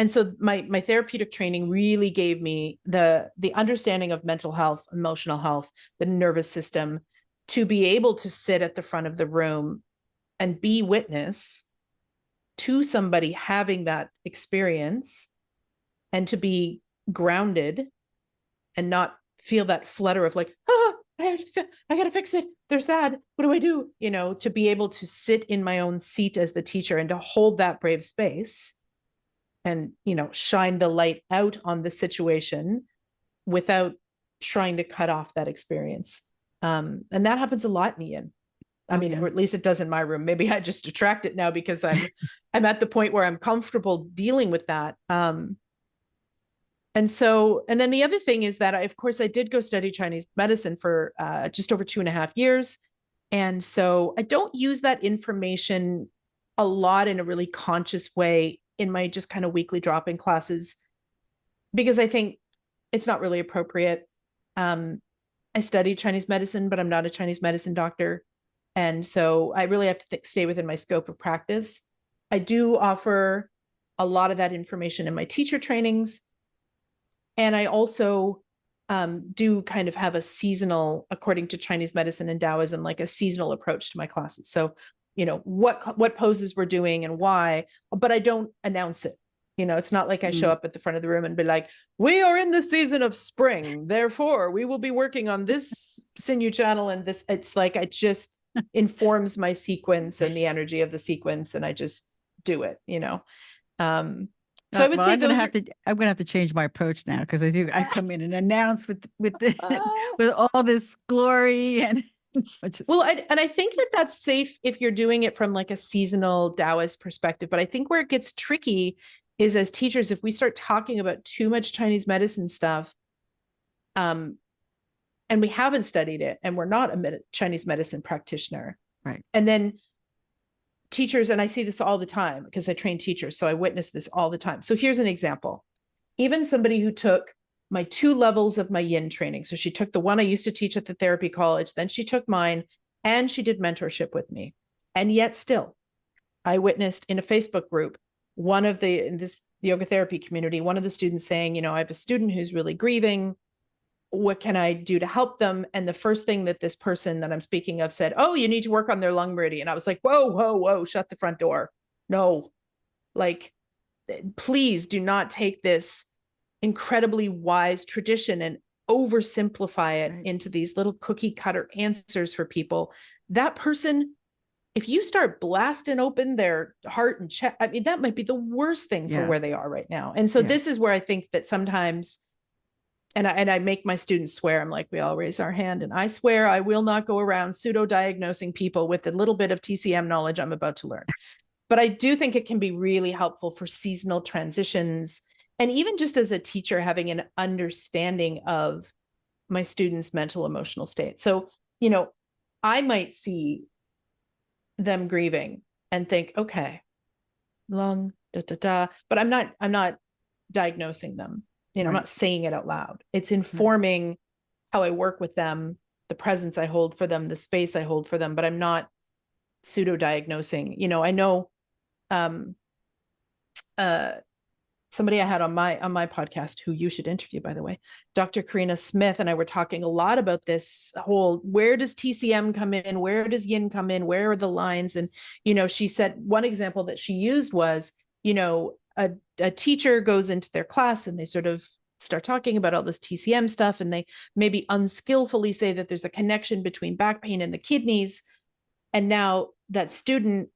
so my therapeutic training really gave me the understanding of mental health, emotional health, the nervous system, to be able to sit at the front of the room and be witness to somebody having that experience and to be grounded and not feel that flutter of like, I got to fix it. They're sad. What do I do? To be able to sit in my own seat as the teacher and to hold that brave space and, shine the light out on the situation without trying to cut off that experience. And that happens a lot in Yin. I mean, or at least it does in my room. Maybe I just attract it now because I'm at the point where I'm comfortable dealing with that. And then the other thing is that of course I did go study Chinese medicine for just over 2.5 years. And so I don't use that information a lot in a really conscious way in my just kind of weekly drop-in classes, because I think it's not really appropriate. I studied Chinese medicine, but I'm not a Chinese medicine doctor. And so I really have to stay within my scope of practice. I do offer a lot of that information in my teacher trainings. And I also do kind of have a seasonal, according to Chinese medicine and Taoism, like a seasonal approach to my classes. So what poses we're doing and why, but I don't announce it. It's not like I show up at the front of the room and be like, we are in the season of spring, therefore we will be working on this sinew channel and this. It's like, it just informs my sequence and the energy of the sequence, and I just do it. So I would say I'm gonna have to change my approach now, because I come in and announce with with all this glory and I think that that's safe if you're doing it from like a seasonal Taoist perspective. But I think where it gets tricky is, as teachers, if we start talking about too much Chinese medicine stuff, and we haven't studied it, and we're not a Chinese medicine practitioner, right? And then teachers, and I see this all the time because I train teachers, so I witness this all the time. So here's an example. Even somebody who took my 2 levels of my yin training. So she took the one I used to teach at the therapy college, then she took mine, and she did mentorship with me. And yet still, I witnessed in a Facebook group, in this yoga therapy community, one of the students saying, I have a student who's really grieving. What can I do to help them? And the first thing that this person that I'm speaking of said, oh, you need to work on their lung meridian. I was like, whoa, whoa, whoa, shut the front door. No, like, please do not take this incredibly wise tradition and oversimplify it into these little cookie cutter answers for people. That person, if you start blasting open their heart and chest, I mean, that might be the worst thing for where they are right now. And so this is where I think that sometimes, and I make my students swear, I'm like, we all raise our hand, and I swear I will not go around pseudo-diagnosing people with the little bit of TCM knowledge I'm about to learn. But I do think it can be really helpful for seasonal transitions, and even just as a teacher, having an understanding of my students' mental, emotional state. So, I might see them grieving and think, okay, lung, but I'm not diagnosing them. I'm not saying it out loud. It's informing how I work with them, the presence I hold for them, the space I hold for them, but I'm not pseudo-diagnosing. I know somebody I had on my podcast, who you should interview, by the way, Dr. Karina Smith, and I were talking a lot about this whole, where does TCM come in? Where does yin come in? Where are the lines? And, she said one example that she used was, a teacher goes into their class and they sort of start talking about all this TCM stuff, and they maybe unskillfully say that there's a connection between back pain and the kidneys. And now that student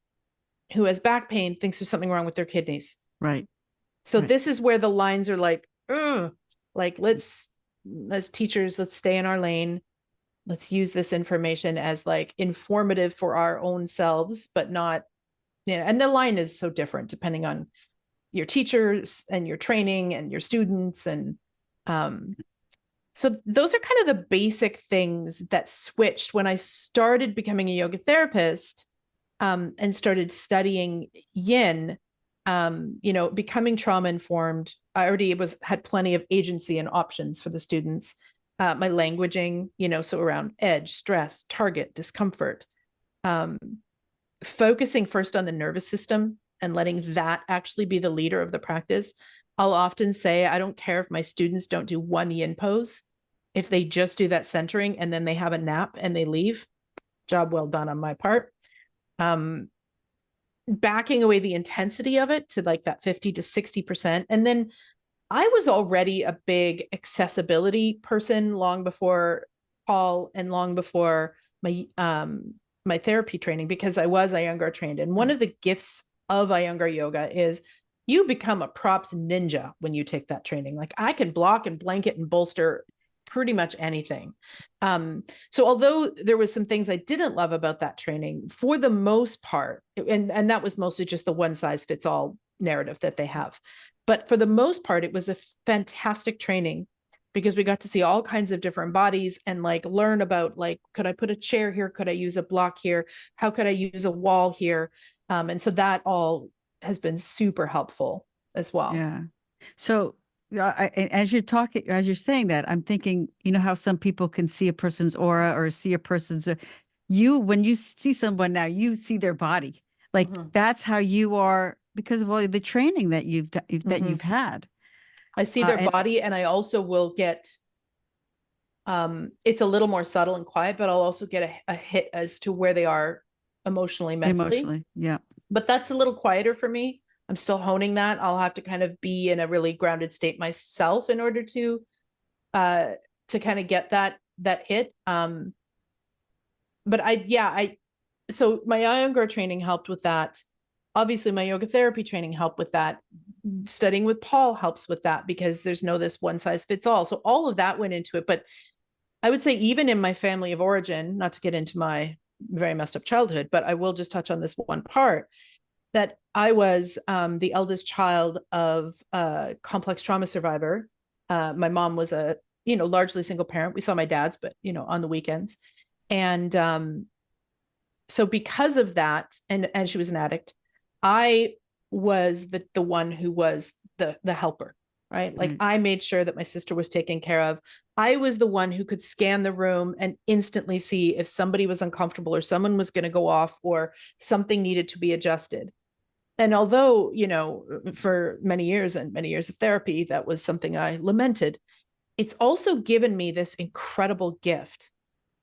who has back pain thinks there's something wrong with their kidneys. Right. So this is where the lines are like, let's, as teachers, let's stay in our lane. Let's use this information as like informative for our own selves, but not, and the line is so different depending on your teachers and your training and your students. And so those are kind of the basic things that switched when I started becoming a yoga therapist, and started studying yin. Becoming trauma informed. I already had plenty of agency and options for the students. My languaging, so around edge, stress, target, discomfort, focusing first on the nervous system and letting that actually be the leader of the practice. I'll often say, I don't care if my students don't do one yin pose. If they just do that centering and then they have a nap and they leave, job well done on my part. Backing away the intensity of it to like that 50 to 60%. And then I was already a big accessibility person long before Paul and long before my my therapy training, because I was Iyengar trained. And one of the gifts of Iyengar yoga is you become a props ninja when you take that training. Like, I can block and blanket and bolster pretty much anything. So although there was some things I didn't love about that training, for the most part, and that was mostly just the one size fits all narrative that they have. But for the most part, it was a fantastic training, because we got to see all kinds of different bodies and like learn about, like, could I put a chair here? Could I use a block here? How could I use a wall here? And so that all has been super helpful as well. Yeah. So as you're saying that, I'm thinking, how some people can see a person's aura or see a person's, when you see someone now, you see their body. Like, that's how you are, because of all the training that you've had. I see their body, and I also will get, it's a little more subtle and quiet, but I'll also get a hit as to where they are emotionally, mentally. Emotionally. Yeah. But that's a little quieter for me. I'm still honing that. I'll have to kind of be in a really grounded state myself in order to kind of get that hit. But so my Iyengar training helped with that. Obviously, my yoga therapy training helped with that. Studying with Paul helps with that because there's no this one size fits all. So all of that went into it. But I would say even in my family of origin, not to get into my very messed up childhood, but I will just touch on this one part, that I was the eldest child of a complex trauma survivor. My mom was a, largely single parent. We saw my dad's, but, on the weekends. And so because of that, and she was an addict, I was the one who was the helper, right? Like I made sure that my sister was taken care of. I was the one who could scan the room and instantly see if somebody was uncomfortable or someone was going to go off or something needed to be adjusted. And although, for many years and many years of therapy, that was something I lamented, it's also given me this incredible gift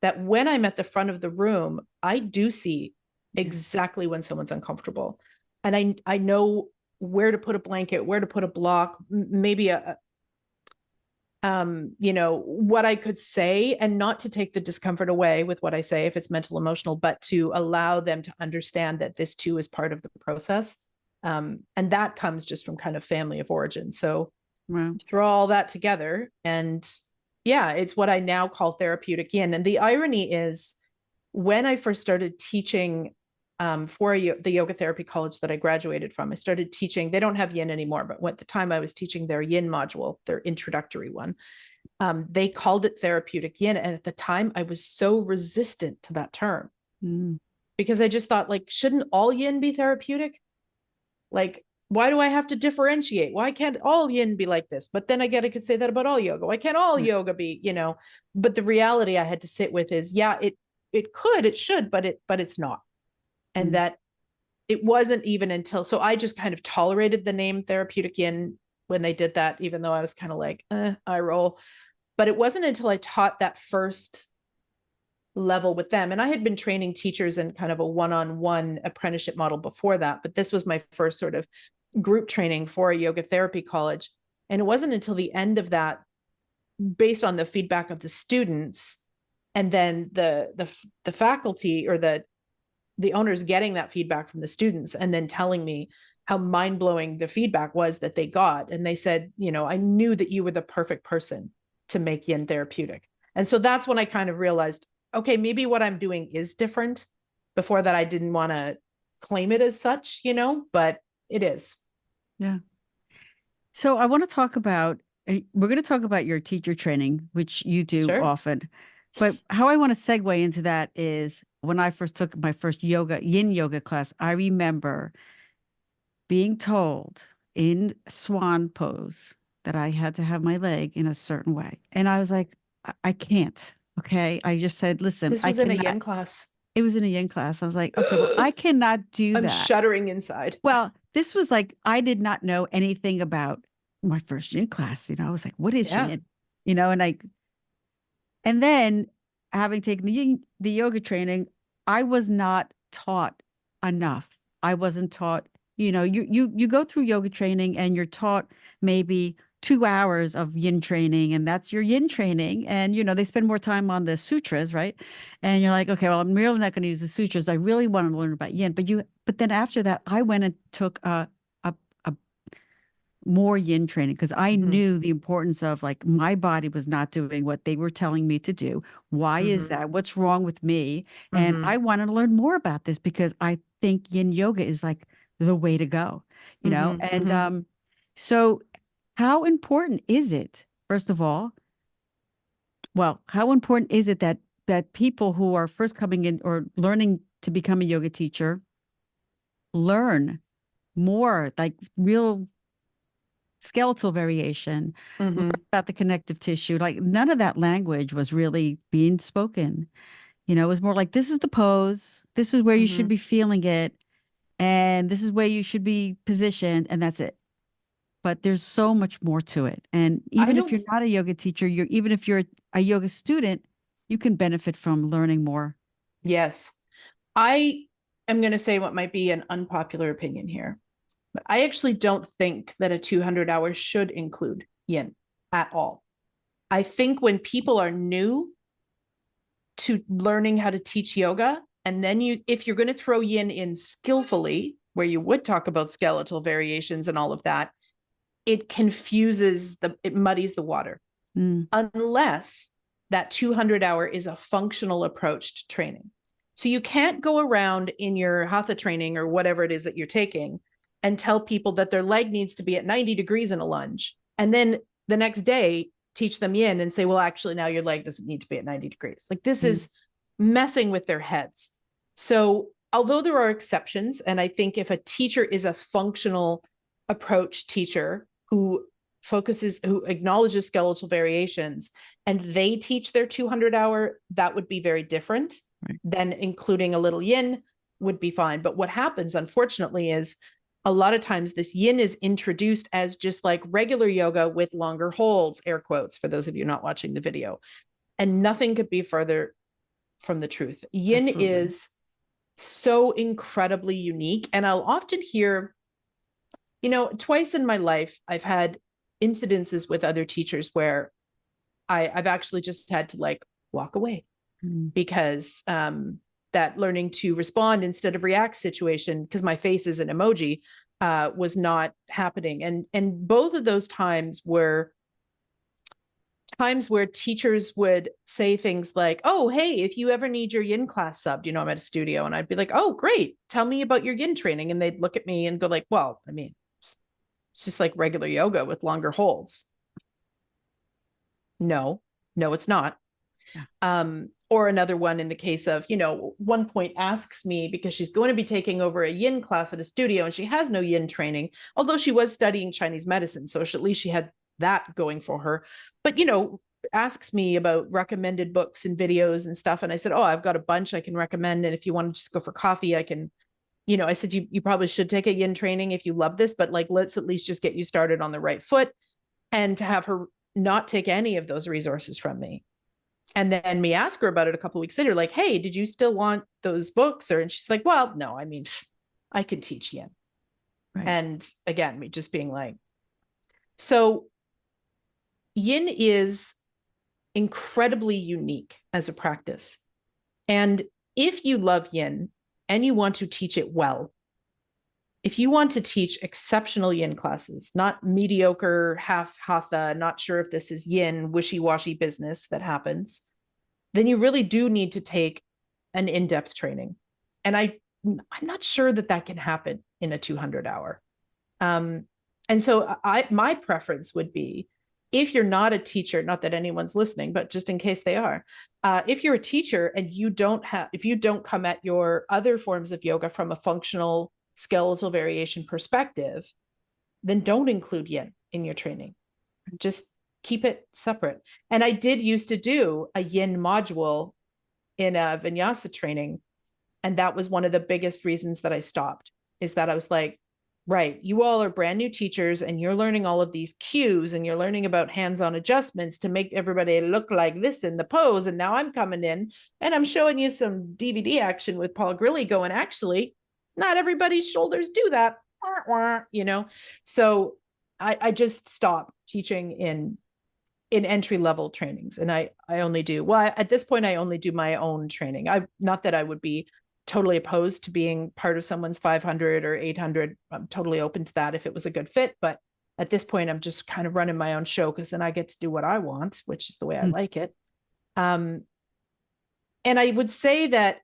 that when I'm at the front of the room, I do see exactly when someone's uncomfortable. And I know where to put a blanket, where to put a block, maybe what I could say, and not to take the discomfort away with what I say, if it's mental, emotional, but to allow them to understand that this too is part of the process. And that comes just from kind of family of origin. So throw all that together, and it's what I now call therapeutic yin. And the irony is, when I first started teaching for the yoga therapy college that I graduated from, I started teaching, they don't have yin anymore, but at the time I was teaching their yin module, their introductory one. They called it therapeutic yin. And at the time I was so resistant to that term because I just thought, like, shouldn't all yin be therapeutic? Like, why do I have to differentiate? Why can't all yin be like this? But then I could say that about all yoga. Why can't all yoga be, but the reality I had to sit with is, it could, it should, but it's not. And that it wasn't even until, so I just kind of tolerated the name therapeutic yin when they did that, even though I was kind of like, I roll. But it wasn't until I taught that first level with them. And I had been training teachers in kind of a one-on-one apprenticeship model before that, but this was my first sort of group training for a yoga therapy college. And it wasn't until the end of that, based on the feedback of the students, and then the faculty or the owners getting that feedback from the students and then telling me how mind-blowing the feedback was that they got. And they said, I knew that you were the perfect person to make yin therapeutic. And so that's when I kind of realized, okay, maybe what I'm doing is different. Before that, I didn't want to claim it as such, but it is. Yeah. So I want to talk about, we're going to talk about your teacher training, which you do often. But how I want to segue into that is, when I first took my first yin yoga class, I remember being told in swan pose that I had to have my leg in a certain way. And I was like, I can't. Okay. I just said, listen, this was in a yin class. It was in a yin class. I was like, okay, well, I cannot do that. I'm shuddering inside. Well, this was like, I did not know anything about my first yin class. I was like, what is yin? And then having taken the yoga training, I was not taught enough. I wasn't taught, you go through yoga training and you're taught maybe 2 hours of yin training, and that's your yin training. And, they spend more time on the sutras, right? And you're like, okay, well, I'm really not going to use the sutras. I really want to learn about yin. But then after that, I went and took a more yin training, because I knew the importance of, like, my body was not doing what they were telling me to do. Why is that? What's wrong with me? And I wanted to learn more about this, because I think yin yoga is like the way to go, and so how important is it, first of all? Well, how important is it that people who are first coming in or learning to become a yoga teacher learn more, like real skeletal variation, learn about the connective tissue? Like, none of that language was really being spoken. It was more like, this is the pose, this is where you should be feeling it, and this is where you should be positioned, and that's it. But there's so much more to it. And even if you're not a yoga teacher, even if you're a yoga student, you can benefit from learning more. Yes. I am going to say what might be an unpopular opinion here, but I actually don't think that a 200 hours should include yin at all. I think when people are new to learning how to teach yoga, and then if you're going to throw yin in skillfully, where you would talk about skeletal variations and all of that, it muddies the water. Unless that 200-hour is a functional approach to training. So you can't go around in your Hatha training or whatever it is that you're taking and tell people that their leg needs to be at 90 degrees in a lunge. And then the next day, teach them yin and say, well, actually, now your leg doesn't need to be at 90 degrees. Like, this is messing with their heads. So although there are exceptions, and I think if a teacher is a functional approach teacher who acknowledges skeletal variations and they teach their 200-hour, that would be very different. Right. Then including a little yin would be fine. But what happens, unfortunately, is a lot of times this yin is introduced as just like regular yoga with longer holds, air quotes, for those of you not watching the video. And nothing could be further from the truth. Yin Absolutely. Is so incredibly unique. And I'll often hear, twice in my life, I've had incidences with other teachers where I've actually just had to like walk away because that learning to respond instead of react situation, because my face is an emoji, was not happening. And both of those times were times where teachers would say things like, oh, hey, if you ever need your yin class subbed, I'm at a studio, and I'd be like, oh, great, tell me about your yin training. And they'd look at me and go like, well, I mean, it's just like regular yoga with longer holds. No, it's not. Yeah. Or another one in the case of, one point asks me, because she's going to be taking over a yin class at a studio and she has no yin training, although she was studying Chinese medicine. So at least she had that going for her. But, asks me about recommended books and videos and stuff. And I said, oh, I've got a bunch I can recommend. And if you want to just go for coffee, I can, I said, you probably should take a yin training if you love this, but like, let's at least just get you started on the right foot. And to have her not take any of those resources from me. And then me ask her about it a couple of weeks later, like, hey, did you still want those books? And she's like, well, no, I mean, I could teach yin. Right. And again, me just being like, so yin is incredibly unique as a practice. And if you love yin and you want to teach it well, if you want to teach exceptional yin classes, not mediocre, half hatha, not sure if this is yin, wishy-washy business that happens, then you really do need to take an in-depth training. And I'm not sure that can happen in a 200-hour. And so my preference would be, if you're not a teacher, not that anyone's listening, but just in case they are, if you're a teacher and if you don't come at your other forms of yoga from a functional skeletal variation perspective, then don't include yin in your training. Just keep it separate. And I did used to do a yin module in a vinyasa training. And that was one of the biggest reasons that I stopped, is that I was like, right, you all are brand new teachers and you're learning all of these cues and you're learning about hands-on adjustments to make everybody look like this in the pose. And now I'm coming in and I'm showing you some DVD action with Paul Grilley going, actually, not everybody's shoulders do that, So I just stopped teaching in entry-level trainings. And I only do, at this point, I only do my own training. Not that I would be totally opposed to being part of someone's 500 or 800. I'm totally open to that if it was a good fit. But at this point, I'm just kind of running my own show, because then I get to do what I want, which is the way I like it. And I would say that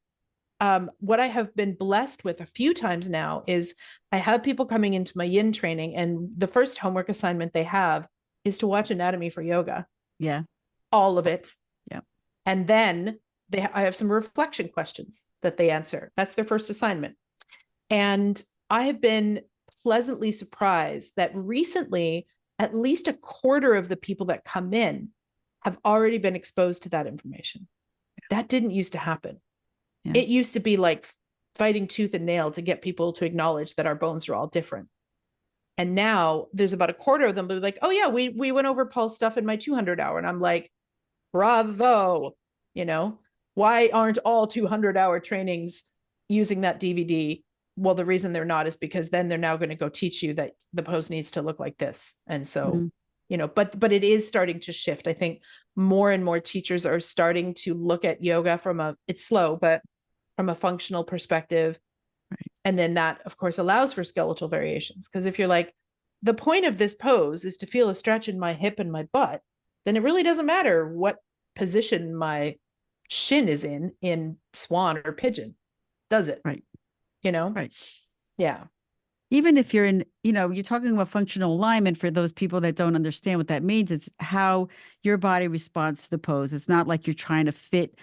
what I have been blessed with a few times now is I have people coming into my yin training, and the first homework assignment they have is to watch Anatomy for Yoga. Yeah. All of it. Yeah. And then I have some reflection questions that they answer. That's their first assignment. And I have been pleasantly surprised that recently, at least a quarter of the people that come in have already been exposed to that information. That didn't used to happen. Yeah. It used to be like fighting tooth and nail to get people to acknowledge that our bones are all different. And now there's about a quarter of them who are like, oh yeah, we went over Paul's stuff in my 200-hour. And I'm like, bravo, why aren't all 200-hour trainings, using that DVD. Well, the reason they're not is because then they're now going to go teach you that the pose needs to look like this. And so, but it is starting to shift. I think more and more teachers are starting to look at yoga it's slow, but from a functional perspective. Right. And then that, of course, allows for skeletal variations. Because if you're like, the point of this pose is to feel a stretch in my hip and my butt, then it really doesn't matter what position my shin is in swan or pigeon, does it? Right. Right. Yeah. Even if you're in, you're talking about functional alignment. For those people that don't understand what that means, it's how your body responds to the pose. It's not like you're trying to fit,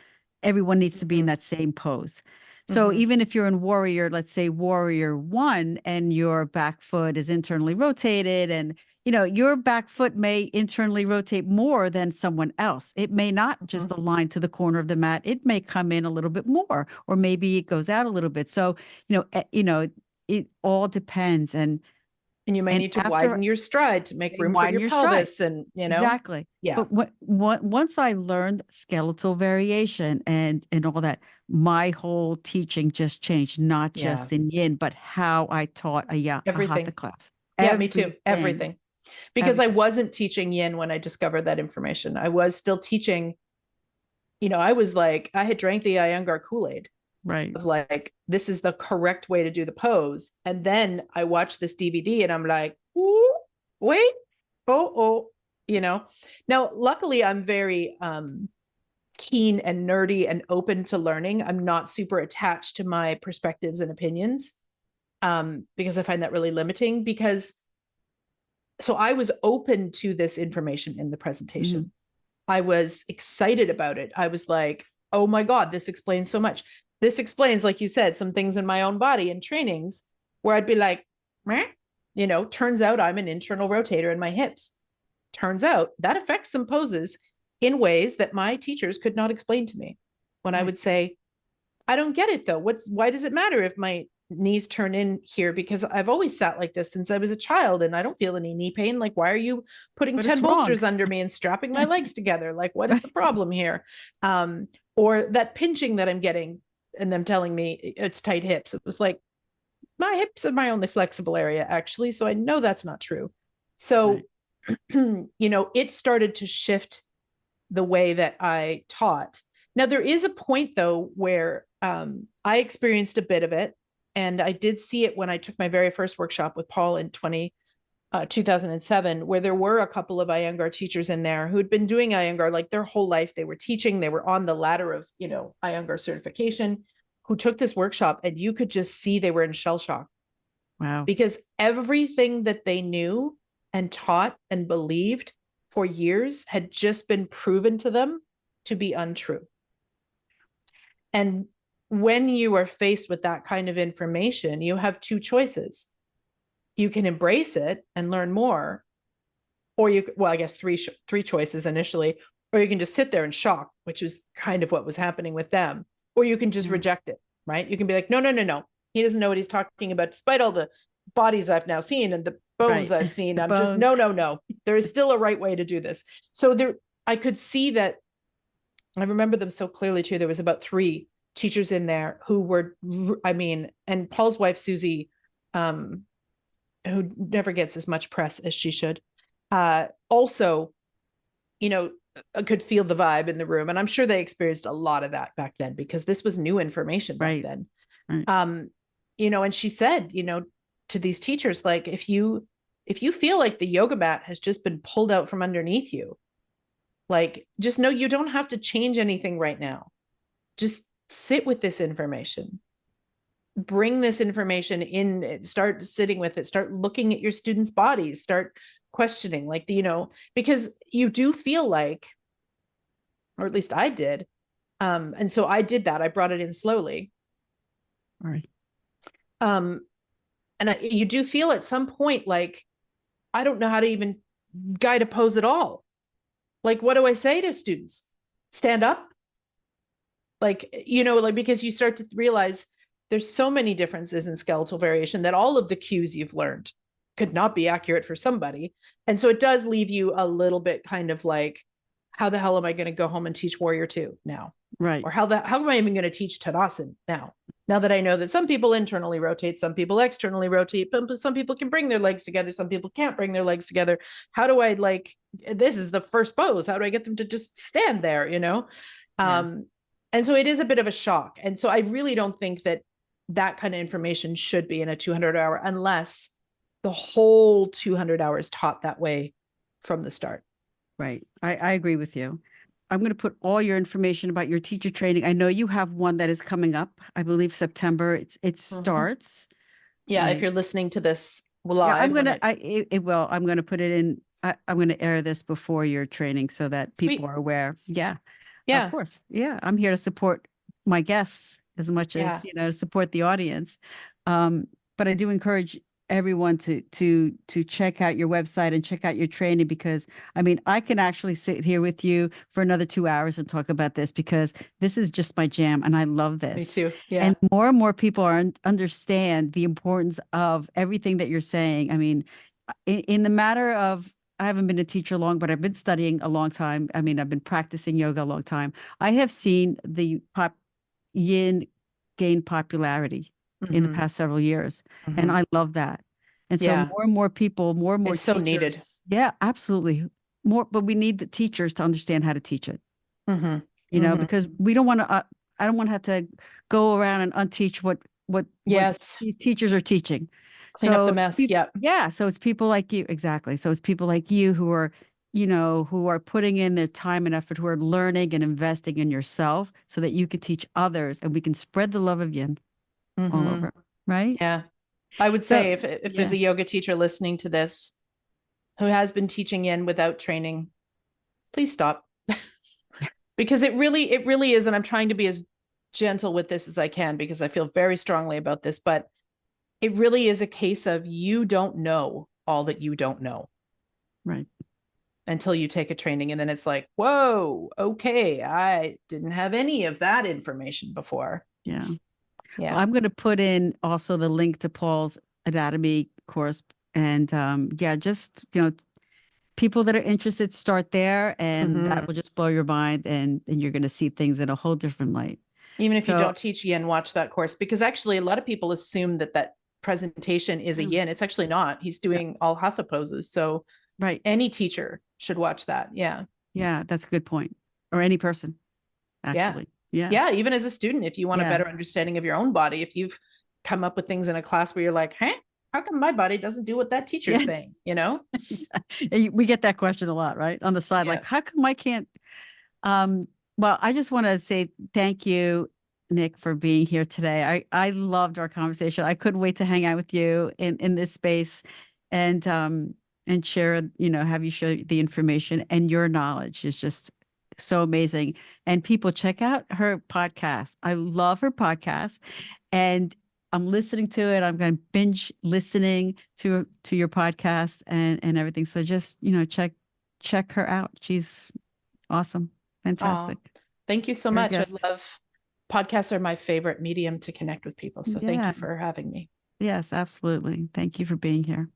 everyone needs to be in that same pose. So even if you're in warrior, let's say warrior 1, and your back foot is internally rotated, and your back foot may internally rotate more than someone else. It may not just align to the corner of the mat. It may come in a little bit more, or maybe it goes out a little bit. So, it all depends. And you may need to widen your stride to make room for your pelvis stride. And, exactly. Yeah. But once I learned skeletal variation and all that, my whole teaching just changed, not just in Yin, but how I taught a Hatha class. Yeah, me too. Everything. Because I wasn't teaching Yin when I discovered that information. I was still teaching, I was like, I had drank the Iyengar Kool-Aid. Right. Of like, this is the correct way to do the pose. And then I watched this DVD and I'm like, ooh, wait, oh, Now, luckily, I'm very keen and nerdy and open to learning. I'm not super attached to my perspectives and opinions because I find that really limiting. So I was open to this information in the presentation. I was excited about it. I was like, oh my God, this explains so much. This explains, like you said, some things in my own body and trainings where I'd be like, meh. Turns out I'm an internal rotator in my hips. Turns out that affects some poses in ways that my teachers could not explain to me. When I would say, I don't get it though. Why does it matter if my knees turn in here? Because I've always sat like this since I was a child and I don't feel any knee pain. Like, why are you putting 10 bolsters under me and strapping my legs together? Like, what is the problem here? Or that pinching that I'm getting and them telling me it's tight hips. It was like, my hips are my only flexible area, actually. So I know that's not true. So, it started to shift the way that I taught. Now, there is a point, though, where I experienced a bit of it. And I did see it when I took my very first workshop with Paul in 2007, where there were a couple of Iyengar teachers in there who'd been doing Iyengar like their whole life. They were teaching, they were on the ladder of, Iyengar certification, who took this workshop, and you could just see they were in shell shock. Wow. Because everything that they knew and taught and believed for years had just been proven to them to be untrue. And when you are faced with that kind of information, you have two choices. You can embrace it and learn more, or I guess three choices initially, or you can just sit there in shock, which is kind of what was happening with them, or you can just reject it, right? You can be like, no. He doesn't know what he's talking about, despite all the bodies I've now seen and the bones I've seen. I'm just, no. There is still a right way to do this. So I could see that. I remember them so clearly too. There was about 3 teachers in there who were, and Paul's wife, Susie, who never gets as much press as she should, also, could feel the vibe in the room. And I'm sure they experienced a lot of that back then because this was new information back then. Right. And she said, to these teachers, like, if you feel like the yoga mat has just been pulled out from underneath you, like, just know you don't have to change anything right now. Just sit with this information. Bring this information in, start sitting with it, start looking at your students' bodies, start questioning, like, because you do feel like, or at least I did. And so I did that. I brought it in slowly. All right. And you do feel at some point, like, I don't know how to even guide a pose at all. Like, what do I say to students? Stand up? Like, because you start to realize there's so many differences in skeletal variation that all of the cues you've learned could not be accurate for somebody. And so it does leave you a little bit kind of like, how the hell am I going to go home and teach Warrior 2 now? Right. Or how am I even going to teach Tadasana now? Now that I know that some people internally rotate, some people externally rotate, but some people can bring their legs together, some people can't bring their legs together. How do I like, this is the first pose. How do I get them to just stand there, you know? Yeah. And so it is a bit of a shock. And so I really don't think that that kind of information should be in a 200-hour unless the whole 200 hours taught that way from the start. Right. I agree with you. I'm going to put all your information about your teacher training. I know you have one that is coming up. I believe September. It starts. Yeah, if you're It's listening to this yeah. live, I'm gonna. It will. I'm going to put it in. I'm going to air this before your training so that people sweet. are aware. Yeah, of Yeah, course. Yeah, I'm here to support my guests as much yeah. as support the audience. But I do encourage everyone to check out your website and check out your training, because I mean I can actually sit here with you for another 2 hours and talk about this, because this is just my jam and I love Me this. too. Yeah. And more people are understand the importance of everything that you're saying. I mean, in the matter of, I haven't been a teacher long, but I've been studying a long time. I mean, I've been practicing yoga a long time. I have seen the yin gain popularity in the Mm-hmm. past several years. And Mm-hmm. I love that. And so Yeah. more and more people, more and more It's so needed. teachers. Yeah, absolutely. More, but we need the teachers to understand how to teach it, Mm-hmm. because Mm-hmm. we don't want to, I don't want to have to go around and unteach what Yes. these teachers are teaching. Clean up So the it's mess. people, Yep. yeah. So it's people like you. Exactly. So it's people like you who are putting in their time and effort, who are learning and investing in yourself so that you can teach others and we can spread the love of yin all Mm-hmm. over. Right. Yeah. I would So, say if there's yeah. a yoga teacher listening to this who has been teaching yin without training, please stop. Because it really is. And I'm trying to be as gentle with this as I can because I feel very strongly about this, but it really is a case of you don't know all that you don't know Right. until you take a training. And then it's like, whoa, okay, I didn't have any of that information before. Yeah. Well, Yeah. I'm going to put in also the link to Paul's anatomy course. And yeah, just, people that are interested, start there and Mm-hmm. that will just blow your mind, and you're going to see things in a whole different light. Even if you So, don't teach yin, watch that course because actually a lot of people assume that that presentation is a yeah, yin. It's actually not. He's yeah, doing all hatha poses. So right. any teacher should watch that. Yeah. Yeah, that's a good point. Or any person, Yeah. actually. Yeah. Yeah. Even as a student, if you want a Yeah. better understanding of your own body, if you've come up with things in a class where you're like, huh, how come my body doesn't do what that teacher's Yes. saying? You know? We get that question a lot, right? On the side, Yeah. like, how come I can't? Well, I just want to say thank you, Nyk, for being here today. I loved our conversation. I couldn't wait to hang out with you in this space and share, have you share the information, and your knowledge is just so amazing. And people, check out her podcast. I love her podcast. And I'm listening to it. I'm going to binge listening to your podcast and everything. So just, check her out. She's awesome. Oh, Fantastic. thank you so Your much. I gift. love podcasts are my favorite medium to connect with people. So thank Yeah. you for having me. Yes, absolutely. Thank you for being here.